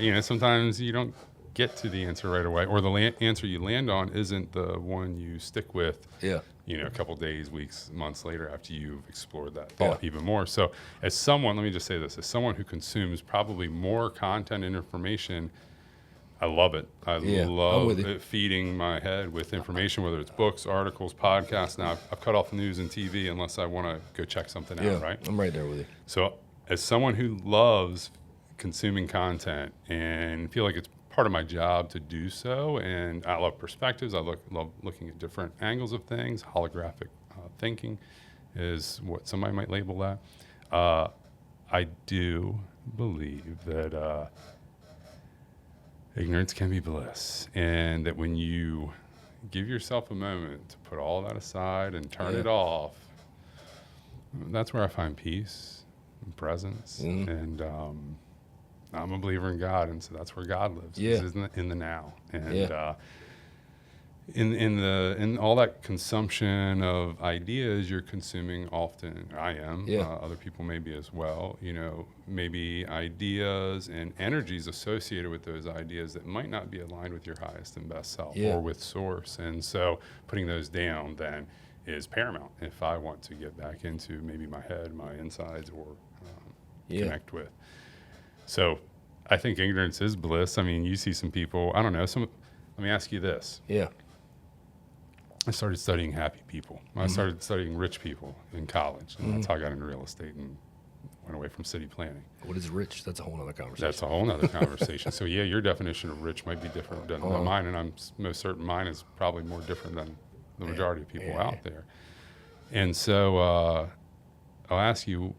B: you know, sometimes you don't get to the answer right away, or the answer you land on isn't the one you stick with.
A: Yeah.
B: You know, a couple days, weeks, months later after you've explored that thought even more. So as someone, let me just say this, as someone who consumes probably more content and information, I love it. I love it feeding my head with information, whether it's books, articles, podcasts. Now, I've cut off news and TV unless I want to go check something out, right?
A: I'm right there with you.
B: So as someone who loves consuming content and feel like it's part of my job to do so, and I love perspectives. I love looking at different angles of things. Holographic thinking is what somebody might label that. I do believe that ignorance can be bliss, and that when you give yourself a moment to put all that aside and turn it off, that's where I find peace and presence. And I'm a believer in God, and so that's where God lives.
A: Yeah.
B: Is in the now, and in all that consumption of ideas you're consuming often. I am. Other people maybe as well. You know, maybe ideas and energies associated with those ideas that might not be aligned with your highest and best self or with source. And so putting those down then is paramount if I want to get back into maybe my head, my insides, or connect with. So I think ignorance is bliss. I mean, you see some people, I don't know, let me ask you this.
A: Yeah.
B: I started studying happy people. I started studying rich people in college, and that's how I got into real estate and went away from city planning.
A: What is rich? That's a whole other conversation.
B: That's a whole other conversation. So yeah, your definition of rich might be different than mine, and I'm most certain mine is probably more different than the majority of people out there. And so I'll ask you,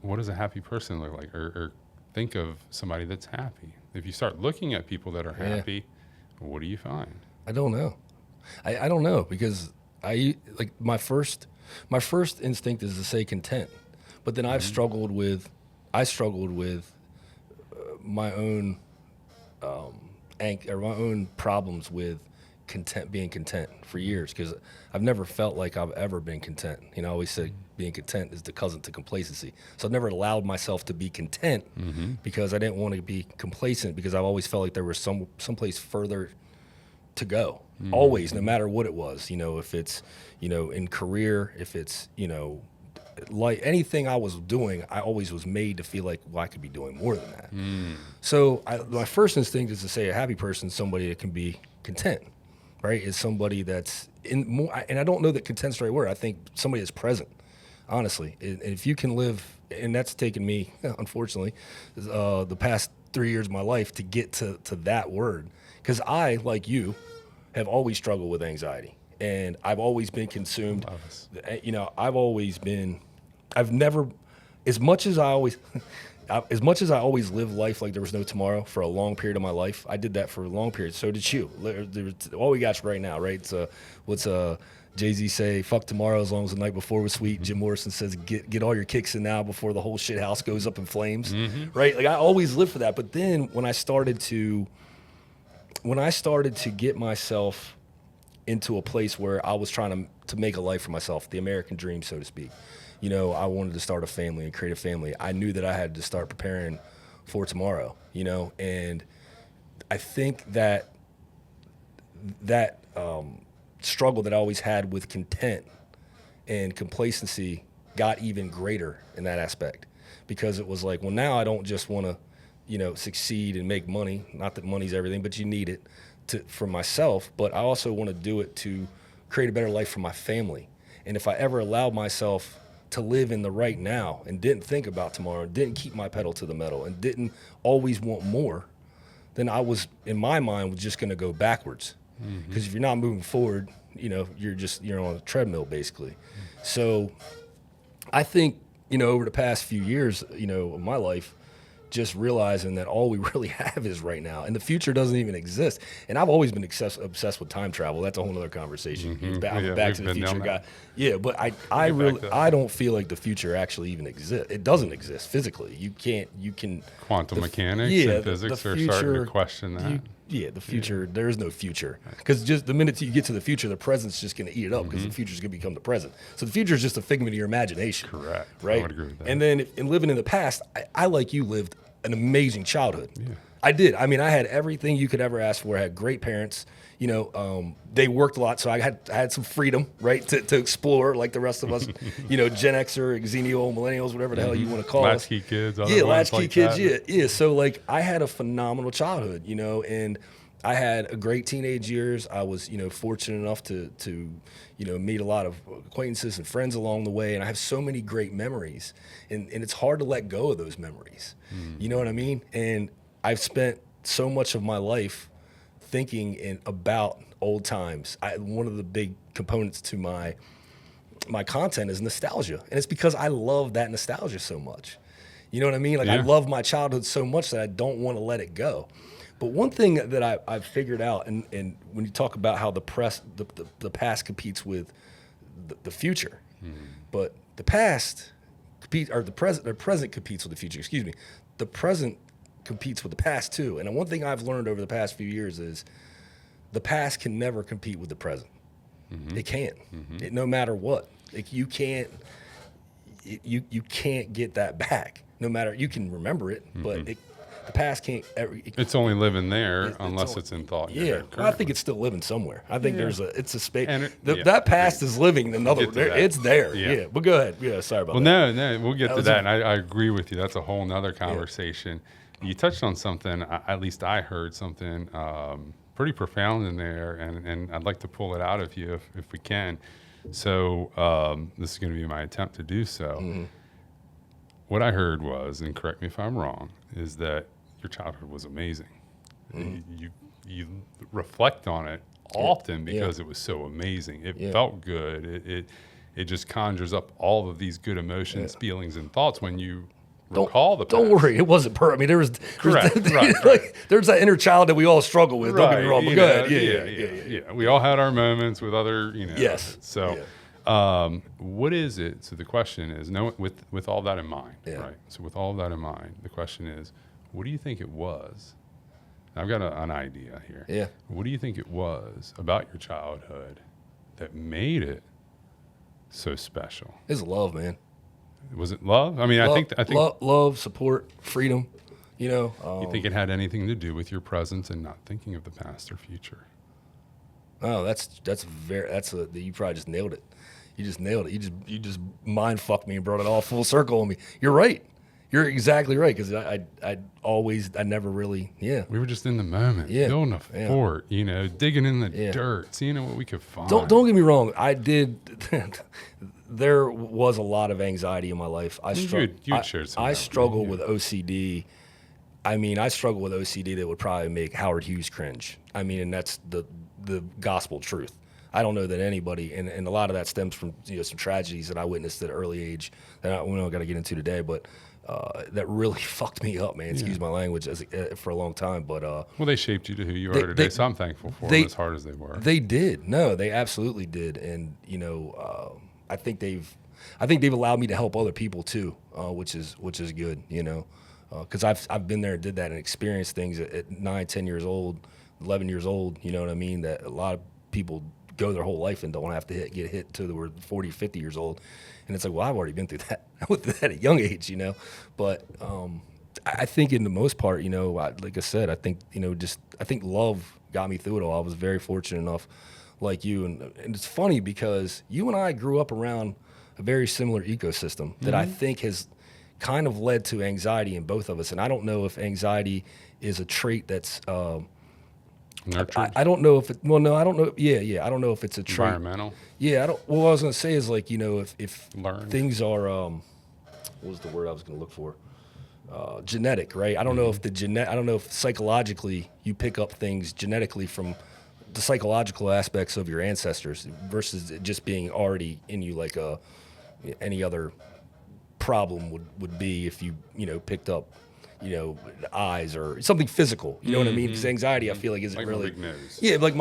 B: what does a happy person look like? Or think of somebody that's happy. If you start looking at people that are happy, what do you find?
A: I don't know. I don't know, because my first instinct is to say content, but then I struggled with my own my own problems with being content for years, because I've never felt like I've ever been content. You know, I always said being content is the cousin to complacency. So I've never allowed myself to be content because I didn't want to be complacent, because I've always felt like there was someplace further to go. Always, no matter what it was. You know, if it's, you know, in career, if it's, you know, like anything I was doing, I always was made to feel like, well, I could be doing more than that. So my first instinct is to say a happy person is somebody that can be content. Right, is somebody that's in more, and I don't know that content's the right word. I think somebody that's present, honestly. And if you can live, and that's taken me, unfortunately, the past 3 years of my life to get to that word. Because I, like you, have always struggled with anxiety, and I've always been consumed. You know, I've never, as much as I always lived life like there was no tomorrow for a long period of my life, I did that for a long period. So did you. All we got right now, right? So what's Jay-Z say? Fuck tomorrow as long as the night before was sweet. Jim Morrison says, get all your kicks in now before the whole shit house goes up in flames, right? Like, I always lived for that. But then when I started to get myself into a place where I was trying to make a life for myself, the American dream, so to speak. You know, I wanted to start a family and create a family. I knew that I had to start preparing for tomorrow, you know, and I think that struggle that I always had with content and complacency got even greater in that aspect, because it was like, well, now I don't just want to, succeed and make money. Not that money's everything, but you need it for myself. But I also want to do it to create a better life for my family. And if I ever allowed myself to live in the right now and didn't think about tomorrow, didn't keep my pedal to the metal, and didn't always want more, then I was, in my mind, was just going to go backwards. Because if you're not moving forward, you're on a treadmill basically. So I think, over the past few years, of my life, just realizing that all we really have is right now, and the future doesn't even exist. And I've always been obsessed with time travel. That's a whole other conversation. I'm a Back to the Future guy. Yeah, but I don't feel like the future actually even exists. It doesn't exist physically. You can
B: quantum mechanics and physics are starting to question that.
A: The future, there is no future. Because just the minute you get to the future, the present's just going to eat it up, because the future's going to become the present. So the future is just a figment of your imagination.
B: Correct.
A: Right?
B: I would agree with that.
A: And then in living in the past, I like you, lived an amazing childhood.
B: Yeah.
A: I did. I mean, I had everything you could ever ask for. I had great parents. They worked a lot, so I had some freedom, right, to explore like the rest of us. Gen Xer, Xennial, Millennials, whatever the hell you want to call us.
B: Latchkey kids.
A: Latchkey kids. Yeah. So like, I had a phenomenal childhood, and I had a great teenage years. I was, fortunate enough to meet a lot of acquaintances and friends along the way, and I have so many great memories, and it's hard to let go of those memories. You know what I mean? And I've spent so much of my life thinking about old times. One of the big components to my content is nostalgia, and it's because I love that nostalgia so much. You know what I mean? Like, I love my childhood so much that I don't want to let it go. But one thing that I've figured out, and when you talk about how the past competes with the future, but the past the present competes with the future. Excuse me, the present competes with the past too. And one thing I've learned over the past few years is the past can never compete with the present. It can't. No matter what, like, you can't get that back. No matter, you can remember it, but the past can't ever.
B: It's only living there unless it's in thought.
A: Yeah, well, I think it's still living somewhere. I think it's a space. That past is living another. It's there. Yeah, but go ahead. Yeah, sorry about that.
B: Well, no, we'll get to that, and I agree with you. That's a whole nother conversation. You touched on something. At least I heard something pretty profound in there, and I'd like to pull it out of you if we can. So this is going to be my attempt to do so. What I heard was, and correct me if I'm wrong, is that your childhood was amazing. You reflect on it often because it was so amazing. It felt good. It just conjures up all of these good emotions, feelings, and thoughts when you recall the past.
A: Don't worry, it wasn't perfect. I mean, there's that inner child that we all struggle with. Don't get me wrong, but go ahead. Yeah.
B: We all had our moments with other,
A: Yes.
B: So. What is it? So the question is, with all that in mind, right? So with all that in mind, the question is, what do you think it was? I've got an idea here.
A: Yeah.
B: What do you think it was about your childhood that made it so special?
A: It's love, man.
B: Was it love? I mean, I think
A: love, support, freedom. You
B: think it had anything to do with your present and not thinking of the past or future?
A: Oh, you probably just nailed it. You just nailed it. You just mind fucked me and brought it all full circle on me. You're right. You're exactly right, because I never really, We
B: were just in the moment, building a fort, digging in the dirt, seeing what we could find.
A: Don't get me wrong. I did. There was a lot of anxiety in my life. I struggle with OCD. I mean, I struggle with OCD that would probably make Howard Hughes cringe. I mean, and that's the gospel truth. I don't know that anybody, and a lot of that stems from some tragedies that I witnessed at an early age that we don't got to get into today, but that really fucked me up, man. Excuse my language, for a long time. But
B: well, they shaped you to who you are today, so I'm thankful for them, as hard as they were.
A: They did. No, they absolutely did, and I think they've allowed me to help other people too, which is good, because I've been there and did that and experienced things at 9, 10 years old, 11 years old. You know what I mean? That a lot of people go their whole life and don't have to get hit until they're 40, 50 years old. And it's like, well, I've already been through that. I went through that at a young age, But I think in the most part, like I said, I think, I think love got me through it all. I was very fortunate enough, like you. And it's funny because you and I grew up around a very similar ecosystem that I think has kind of led to anxiety in both of us. And I don't know if anxiety is a trait that's
B: Nurtured,
A: I don't know if it. Well, no, I don't know. Yeah. I don't know if it's a trait.
B: environmental,
A: Yeah, I don't. Well, what I was gonna say is like if
B: learned.
A: things are what was the word I was gonna look for? Genetic, right? I don't know if I don't know if psychologically you pick up things genetically from the psychological aspects of your ancestors versus it just being already in you, like any other problem would be if you picked up eyes or something physical. You know what I mean? Because anxiety, I feel like isn't
B: Like my
A: really.
B: big nose.
A: Yeah, like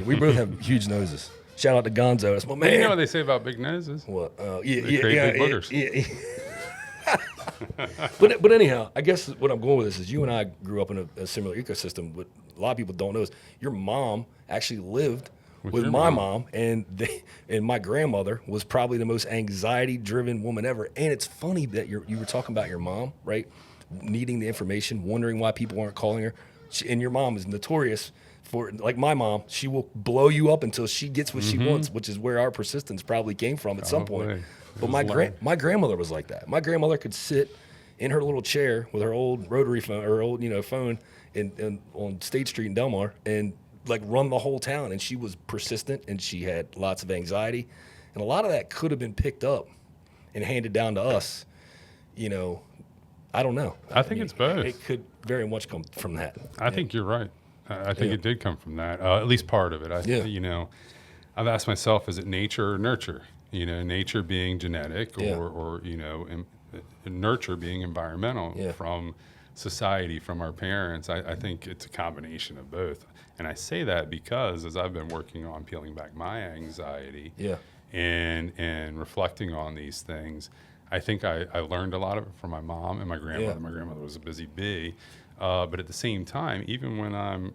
A: we both have huge noses. Shout out to Gonzo. That's my man.
B: You know what they say about big noses?
A: What?
B: They create big boogers.
A: Yeah. But anyhow, I guess what I'm going with this is you and I grew up in a similar ecosystem. What a lot of people don't know is your mom actually lived with
B: your
A: my
B: mom.
A: mom, and my grandmother was probably the most anxiety-driven woman ever. And it's funny that you were talking about your mom, right? Needing the information, wondering why people aren't calling her. And your mom is notorious for, like my mom, she will blow you up until she gets what she wants, which is where our persistence probably came from at some point.
B: Probably.
A: But my grandmother was like that. My grandmother could sit in her little chair with her old rotary phone or old phone in on State Street in Delmar and like run the whole town. And she was persistent and she had lots of anxiety, and a lot of that could have been picked up and handed down to us. I don't know.
B: I think it's both.
A: It could very much come from that.
B: I think you're right. I think it did come from that, at least part of it. I've asked myself, is it nature or nurture? Nature being genetic or nurture being environmental from society, from our parents. I think it's a combination of both. And I say that because as I've been working on peeling back my anxiety and reflecting on these things, I think I learned a lot of it from my mom and my grandmother.
A: Yeah.
B: My grandmother was a busy bee. But at the same time, even when I'm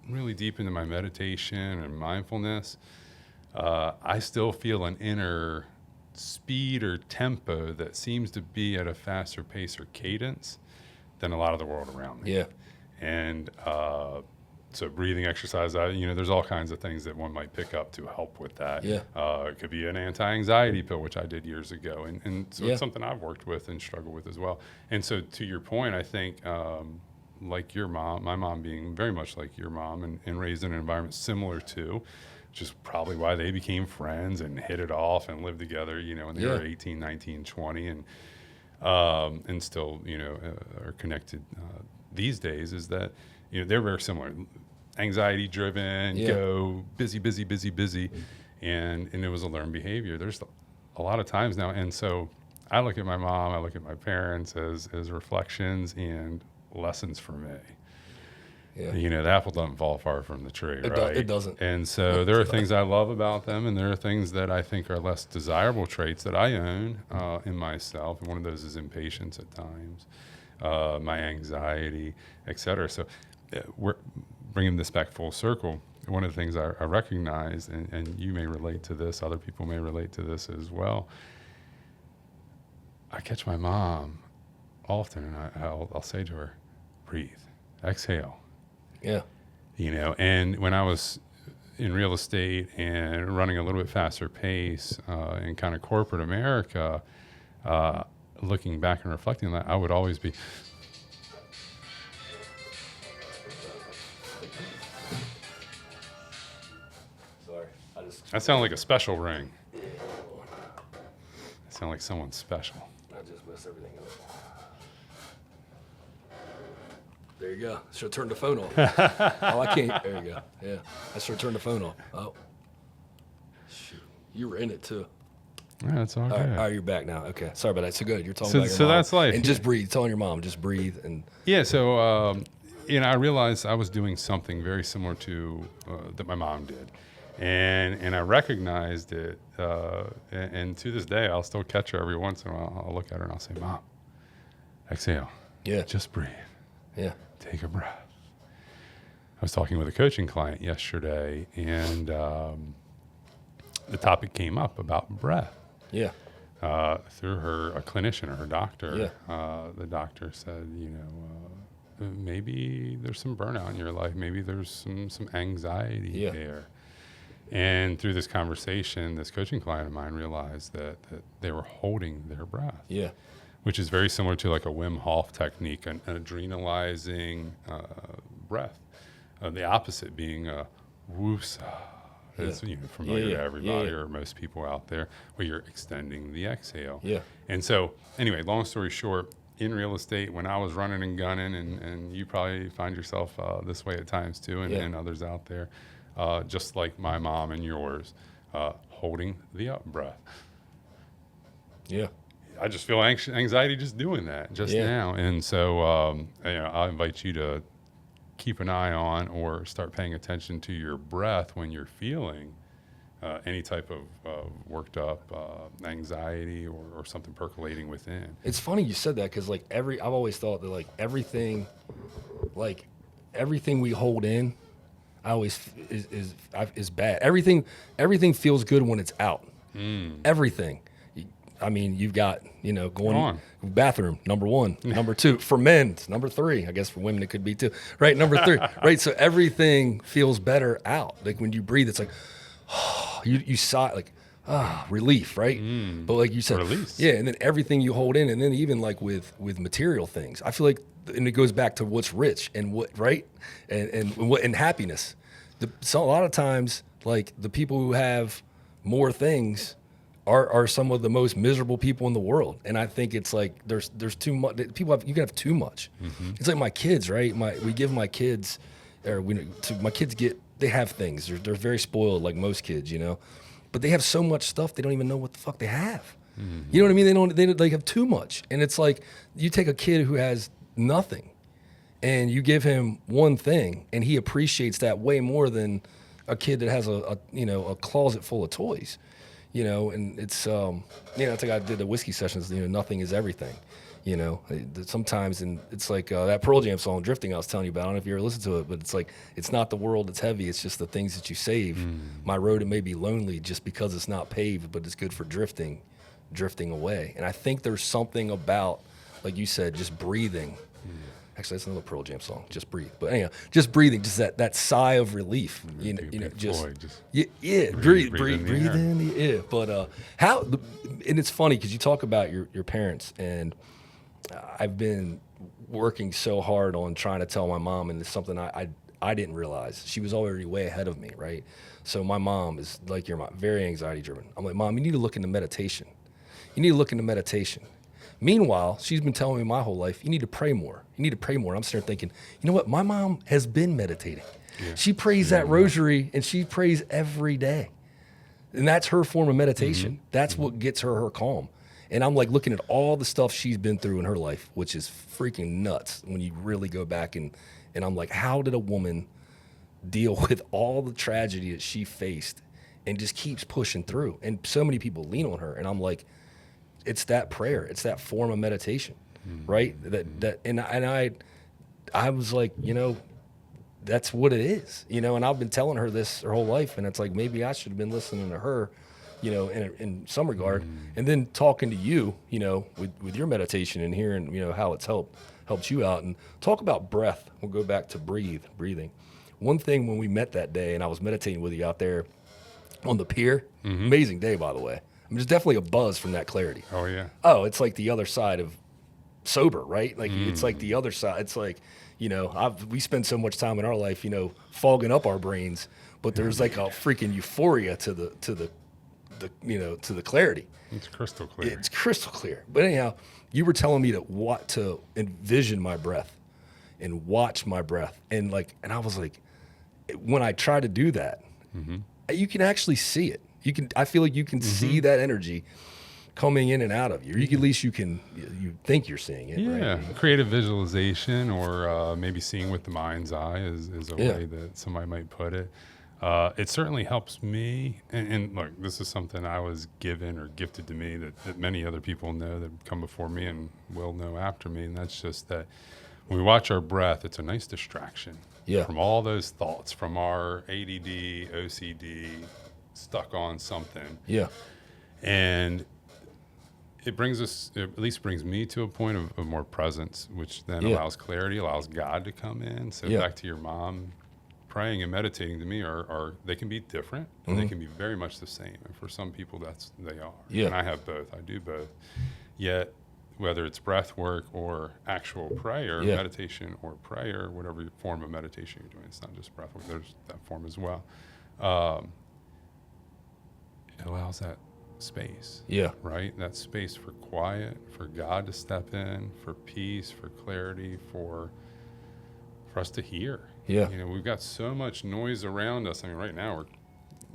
B: really deep into my meditation and mindfulness, I still feel an inner speed or tempo that seems to be at a faster pace or cadence than a lot of the world around me.
A: Yeah.
B: And so breathing exercise, there's all kinds of things that one might pick up to help with that.
A: Yeah.
B: It could be an anti-anxiety pill, which I did years ago. And so it's something I've worked with and struggled with as well. And so to your point, I think like your mom, my mom being very much like your mom and raised in an environment similar to, which is probably why they became friends and hit it off and lived together, when they were 18, 19, 20 and still, are connected these days, is that, they're very similar. Anxiety driven, go busy. And it was a learned behavior. There's a lot of times now. And so I look at my mom, I look at my parents as reflections and lessons for me. Yeah. The apple doesn't fall far from the tree, right?
A: It doesn't.
B: And so there are things I love about them, and there are things that I think are less desirable traits that I own in myself. And one of those is impatience at times, my anxiety, et cetera. So we're bringing this back full circle. One of the things I recognize, and you may relate to this, other people may relate to this as well. I catch my mom often, and I'll say to her, breathe, exhale.
A: Yeah.
B: And when I was in real estate and running a little bit faster pace in kind of corporate America, looking back and reflecting on that, I would always be.
A: Sorry.
B: That sounded like a special ring. That sounded like someone special.
A: I just messed everything up. There you go. Should have turned the phone off. Oh, I can't. There you go. Yeah. I should have turned the phone off. Oh. Shoot. You were in it too.
B: Yeah, that's all
A: All
B: good.
A: right, all right, you're back now. Okay. Sorry about that. So good. You're talking
B: So-
A: about your
B: so
A: mom.
B: that's life.
A: And just breathe. Telling your mom, just breathe. And
B: Yeah, so I realized I was doing something very similar to that my mom did, and I recognized it. And to this day, I'll still catch her every once in a while. I'll look at her and I'll say, "Mom, exhale.
A: yeah.
B: Just breathe.
A: Yeah.
B: Take a breath." I was talking with a coaching client yesterday, and the topic came up about breath.
A: Yeah.
B: Through a clinician or her doctor.
A: Yeah.
B: The doctor said, maybe there's some burnout in your life. Maybe there's some anxiety
A: Yeah.
B: there. And through this conversation, this coaching client of mine realized that they were holding their breath.
A: Yeah.
B: Which is very similar to like a Wim Hof technique, an adrenalizing breath. The opposite being a woosa. It's familiar to everybody or most people out there, where you're extending the exhale.
A: Yeah.
B: And so, anyway, long story short, in real estate, when I was running and gunning, and you probably find yourself this way at times too, and others out there, just like my mom and yours, holding the up breath.
A: Yeah.
B: I just feel anxiety just doing that now. And so I invite you to keep an eye on or start paying attention to your breath when you're feeling any type of worked up anxiety or something percolating within.
A: It's funny you said that, because like I've always thought that like everything we hold in, is bad. Everything feels good when it's out. Everything. I mean, you've got, going on. Bathroom, number 1. Number 2, for men, number 3. I guess for women it could be too. Right, number 3. Right, so everything feels better out. Like when you breathe, it's like, you sigh, like, relief, right? But like you said,
B: release.
A: Yeah, and then everything you hold in, and then even like with material things, I feel like, and it goes back to what's rich and what, right? And happiness. So a lot of times, like the people who have more things are some of the most miserable people in the world. And I think it's like there's too much. You can have too much. It's like my kids, right? My kids they have things. They're very spoiled, like most kids, but they have so much stuff they don't even know what the fuck they have. You know what I mean? They have too much. And it's like you take a kid who has nothing and you give him one thing and he appreciates that way more than a kid that has a closet full of toys. And it's, it's like I did the whiskey sessions, nothing is everything, sometimes, and it's like that Pearl Jam song, Drifting, I was telling you about. I don't know if you ever listened to it, but it's like, it's not the world that's heavy, it's just the things that you save. My road, it may be lonely just because it's not paved, but it's good for drifting away. And I think there's something about, like you said, just breathing. Actually, that's another Pearl Jam song. Just breathe. But anyhow, just breathing, just that sigh of relief. Breathe in the air. But and it's funny because you talk about your parents, and I've been working so hard on trying to tell my mom, and it's something I didn't realize. She was already way ahead of me, right? So my mom is like your mom, very anxiety driven. I'm like, Mom, you need to look into meditation. Meanwhile, she's been telling me my whole life, you need to pray more. I'm sitting there thinking, you know what? My mom has been meditating. Yeah. She prays that rosary, and she prays every day. And that's her form of meditation. That's what gets her calm. And I'm like looking at all the stuff she's been through in her life, which is freaking nuts when you really go back. And I'm like, how did a woman deal with all the tragedy that she faced and just keeps pushing through? And so many people lean on her. And I'm like, it's that prayer. It's that form of meditation, right? I was like, that's what it is, and I've been telling her this her whole life. And it's like, maybe I should have been listening to her, in some regard. And then talking to you, with your meditation and hearing, how it's helped you out. And talk about breath. We'll go back to breathing. One thing when we met that day and I was meditating with you out there on the pier, amazing day, by the way. There's definitely a buzz from that clarity.
B: Oh, yeah.
A: Oh, it's like the other side of sober, right? Like it's like the other side. It's like, we spend so much time in our life, fogging up our brains, but there's like a freaking euphoria to the clarity.
B: It's crystal clear.
A: It's crystal clear. But anyhow, you were telling me to envision my breath and watch my breath. And I was like, when I try to do that, you can actually see it. I feel like you can see that energy coming in and out of you. Or at least you think you're seeing it.
B: Yeah,
A: right?
B: Creative visualization, or maybe seeing with the mind's eye is a way that somebody might put it. It certainly helps me. And look, this is something I was given or gifted to me that many other people know that come before me and will know after me. And that's just that when we watch our breath, it's a nice distraction from all those thoughts, from our ADD, OCD, stuck on something.
A: Yeah.
B: And it at least brings me to a point of more presence, which then allows clarity, allows God to come in. So back to your mom praying and meditating to me are they can be different and they can be very much the same. And for some people, they are.
A: Yeah.
B: And I have both. I do both. Yet, whether it's breath work or actual prayer, meditation or prayer, whatever form of meditation you're doing, it's not just breath work. There's that form as well. It allows that space.
A: Yeah.
B: Right? That space for quiet, for God to step in, for peace, for clarity, for us to hear.
A: Yeah.
B: You know, we've got so much noise around us. I mean, right now we're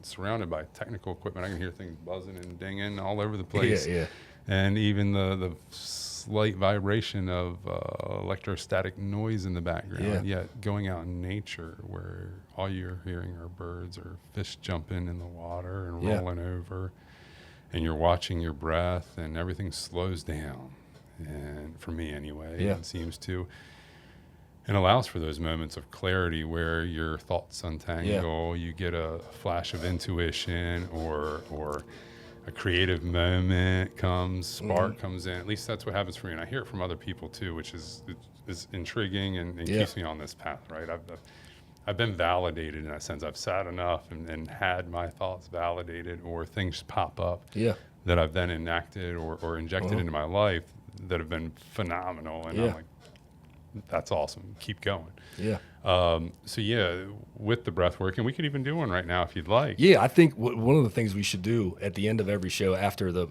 B: surrounded by technical equipment. I can hear things buzzing and dinging all over the place.
A: Yeah.
B: And even the slight vibration of electrostatic noise in the background.
A: Yeah.
B: Yet going out in nature where all you're hearing are birds or fish jumping in the water and rolling over, and you're watching your breath and everything slows down. And for me anyway, it seems to. And allows for those moments of clarity where your thoughts untangle, you get a flash of intuition or a creative moment comes, spark comes in. At least that's what happens for me. And I hear it from other people too, which is intriguing and keeps me on this path, right? I've been validated in that sense. I've sat enough and had my thoughts validated, or things pop up that I've then enacted or injected into my life that have been phenomenal. And I'm like, that's awesome. Keep going.
A: Yeah.
B: With the breath work, and we could even do one right now if you'd like.
A: Yeah, I think one of the things we should do at the end of every show, after the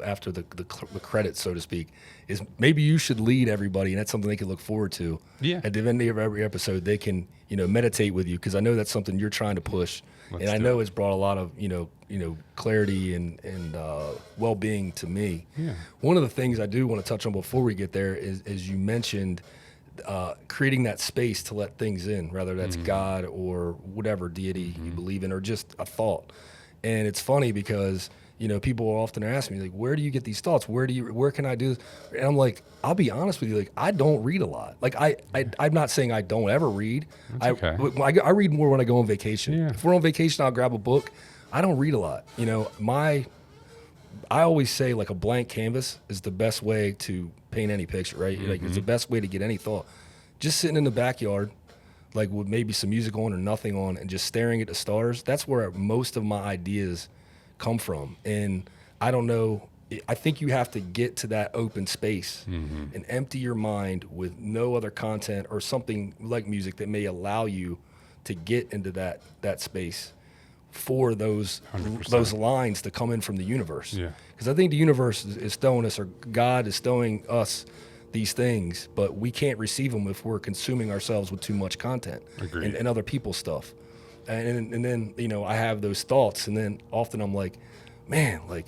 A: credits, so to speak, is maybe you should lead everybody, and that's something they can look forward to.
B: Yeah.
A: At the end of every episode, they can meditate with you, because I know that's something you're trying to push, and I know it's brought a lot of clarity and well-being to me.
B: Yeah.
A: One of the things I do want to touch on before we get there is you mentioned creating that space to let things in, whether that's God or whatever deity you believe in, or just a thought. And it's funny because, people will often ask me, like, where do you get these thoughts? Where can I do this? And I'm like, I'll be honest with you, like, I don't read a lot. Like, I'm not saying I don't ever read.
B: That's okay.
A: I read more when I go on vacation.
B: Yeah.
A: If we're on vacation, I'll grab a book. I don't read a lot. I always say, like, a blank canvas is the best way to paint any picture, right? Like, it's the best way to get any thought. Just sitting in the backyard, like, with maybe some music on or nothing on, and just staring at the stars, that's where most of my ideas come from. And I don't know, I think you have to get to that open space and empty your mind with no other content or something like music that may allow you to get into that space for those
B: 100%.
A: lines to come in from the universe.
B: Yeah.
A: Because I think the universe is throwing us, or God is throwing us these things, but we can't receive them if we're consuming ourselves with too much content and other people's stuff. And then, I have those thoughts, and then often I'm like, man, like,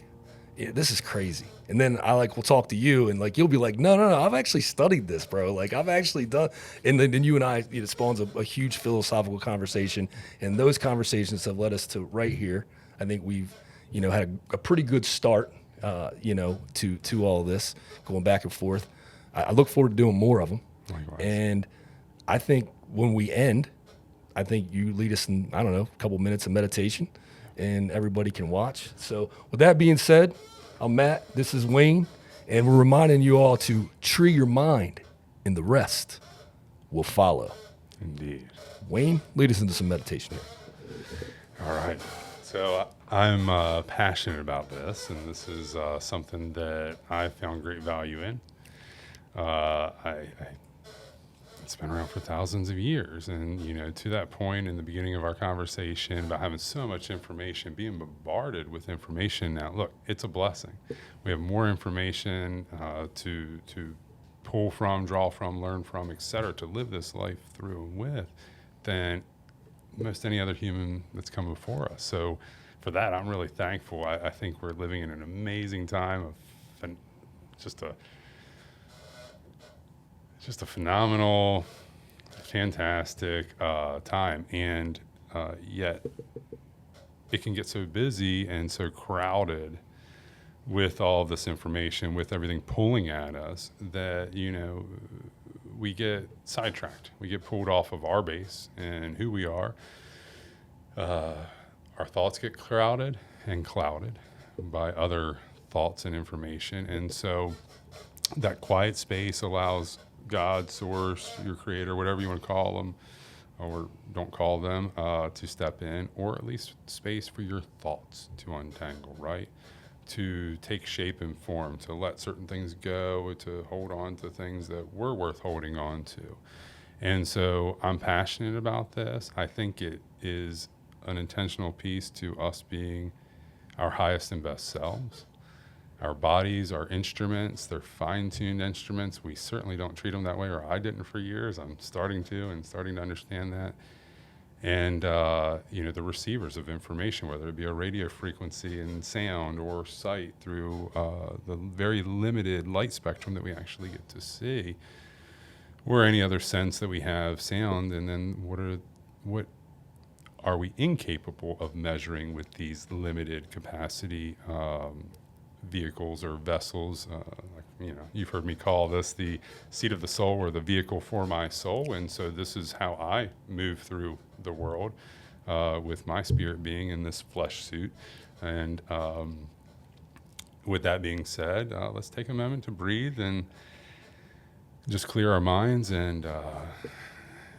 A: this is crazy. And then I will talk to you, and you'll be like, no, I've actually studied this, bro. Like, I've actually done, and then you and I, it spawns a huge philosophical conversation, and those conversations have led us to right here. I think we've, had a pretty good start, to all this, going back and forth. I look forward to doing more of them.
B: Likewise.
A: And I think when we end, I think you lead us in, I don't know, a couple minutes of meditation, and everybody can watch. So with that being said, I'm Matt, this is Wayne, and we're reminding you all to tree your mind, and the rest will follow.
B: Indeed.
A: Wayne, lead us into some meditation here.
B: All right. So I'm passionate about this, and this is something that I found great value in. It's been around for thousands of years, and to that point in the beginning of our conversation about having so much information, being bombarded with information now. Look, it's a blessing. We have more information to pull from, draw from, learn from, etc., to live this life through and with than most any other human that's come before us. So for that, I'm really thankful. I think we're living in an amazing time of just a phenomenal, fantastic time, and yet it can get so busy and so crowded with all of this information, with everything pulling at us, that we get sidetracked. We get pulled off of our base and who we are. Our thoughts get crowded and clouded by other thoughts and information, and so that quiet space allows God, source, your creator, whatever you want to call them, or don't call them to step in, or at least space for your thoughts to untangle, right? To take shape and form, to let certain things go, to hold on to things that were worth holding on to. And so I'm passionate about this. I think it is an intentional piece to us being our highest and best selves. Our bodies are instruments. They're fine-tuned instruments. We certainly don't treat them that way, or I didn't for years. I'm starting to understand that. And, the receivers of information, whether it be a radio frequency and sound or sight through the very limited light spectrum that we actually get to see, or any other sense that we have, sound, and then what are we incapable of measuring with these limited capacity vehicles or vessels? You've heard me call this the seat of the soul, or the vehicle for my soul. And so this is how I move through the world with my spirit being in this flesh suit. And with that being said, let's take a moment to breathe and just clear our minds. And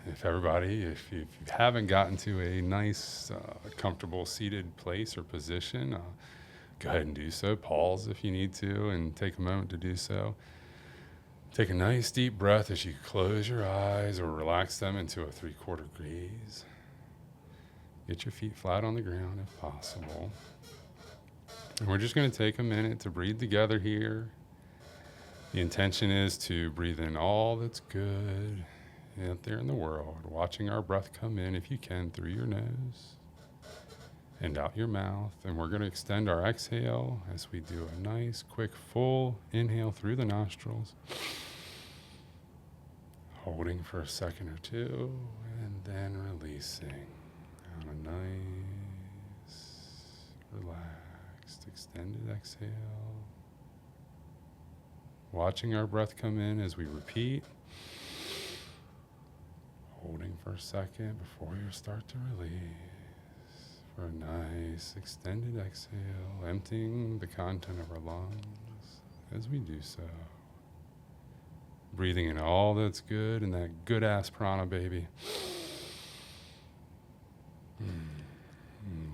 B: if you haven't gotten to a nice, comfortable seated place or position, go ahead and do so. Pause if you need to and take a moment to do so. Take a nice deep breath as you close your eyes or relax them into a 3/4 gaze. Get your feet flat on the ground if possible. And we're just going to take a minute to breathe together here. The intention is to breathe in all that's good out there in the world, watching our breath come in, if you can, through your nose and out your mouth. And we're going to extend our exhale as we do a nice, quick, full inhale through the nostrils, holding for a second or two, and then releasing on a nice, relaxed, extended exhale. Watching our breath come in as we repeat, holding for a second before you start to release. For a nice extended exhale, emptying the content of our lungs as we do so. Breathing in all that's good and that good ass prana, baby.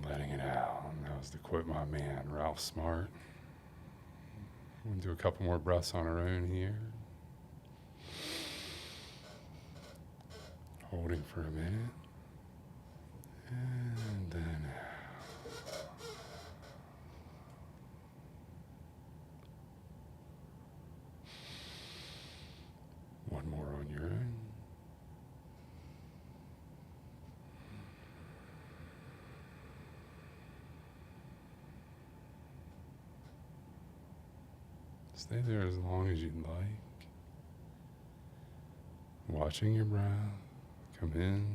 B: Letting it out. That was to quote my man, Ralph Smart. We'll do a couple more breaths on our own here. Holding for a minute. And then out. One more on your own. Stay there as long as you'd like. Watching your breath come in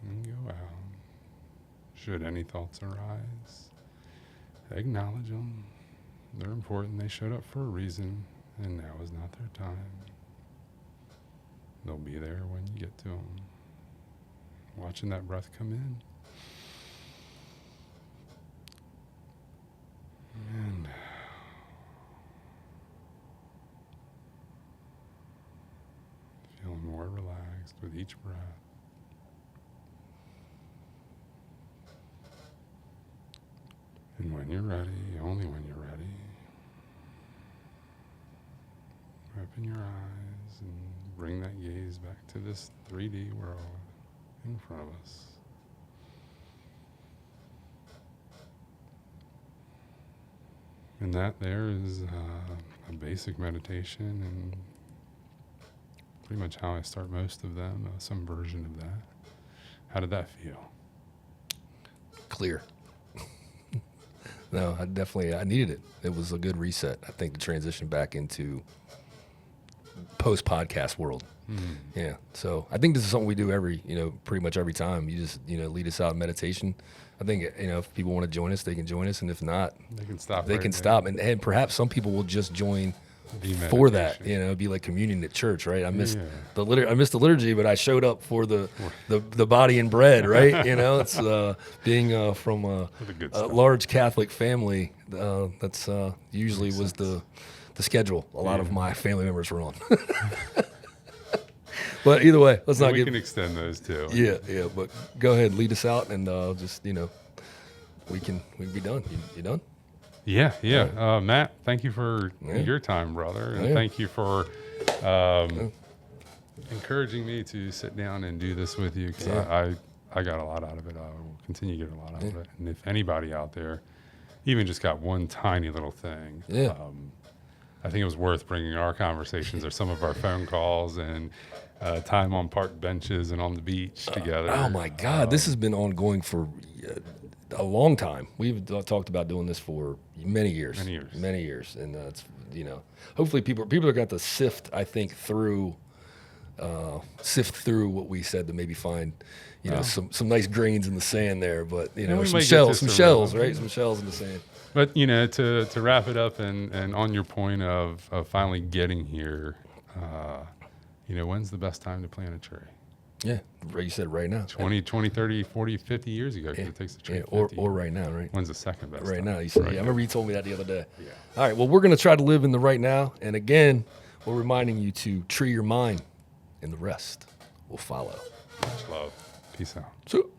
B: and go out. Should any thoughts arise, acknowledge them. They're important. They showed up for a reason, and now is not their time. They'll be there when you get to them. Watching that breath come in. And feeling more relaxed with each breath. And when you're ready, only when you're ready, open your eyes and bring that gaze back to this 3D world in front of us. And that there is a basic meditation, and pretty much how I start most of them, some version of that. How did that feel?
A: Clear. No, I needed it. It was a good reset. I think the transition back into post-podcast world.
B: Mm-hmm.
A: Yeah. So I think this is something we do pretty much every time. You just, lead us out in meditation. I think, if people want to join us, they can join us. And if not,
B: they can stop.
A: They can stop. And perhaps some people will just join for that, it'd be like communion at church, right? I missed the liturgy, but I showed up for the body and bread, right? It's being from a large Catholic family. That's usually was the schedule a lot of my family members were on. But either way, let's not
B: we
A: get.
B: can extend those too.
A: Yeah. But go ahead, lead us out, and just we can be done. You done?
B: Yeah. Matt, thank you for your time, brother, and thank you for encouraging me to sit down and do this with you, because I got a lot out of it. I will continue to get a lot out of it. And if anybody out there even just got one tiny little thing, I think it was worth bringing our conversations or some of our phone calls and time on park benches and on the beach together.
A: Oh my God, this has been ongoing for a long time. We've talked about doing this for many years, and it's hopefully people are going to have to sift through what we said to maybe find some nice grains in the sand there, but some shells, right? Some shells in the sand.
B: But to wrap it up and on your point of finally getting here, when's the best time to plant a tree?
A: Yeah, you said right now.
B: 20, 30, 40, 50 years ago, because it takes a tree.
A: Or right now, right?
B: When's the second best
A: right
B: time?
A: Now, you said. I remember you told me that the other day. Yeah. All right, well, we're going to try to live in the right now. And again, we're reminding you to tree your mind, and the rest will follow.
B: Much love. Peace out.
A: So.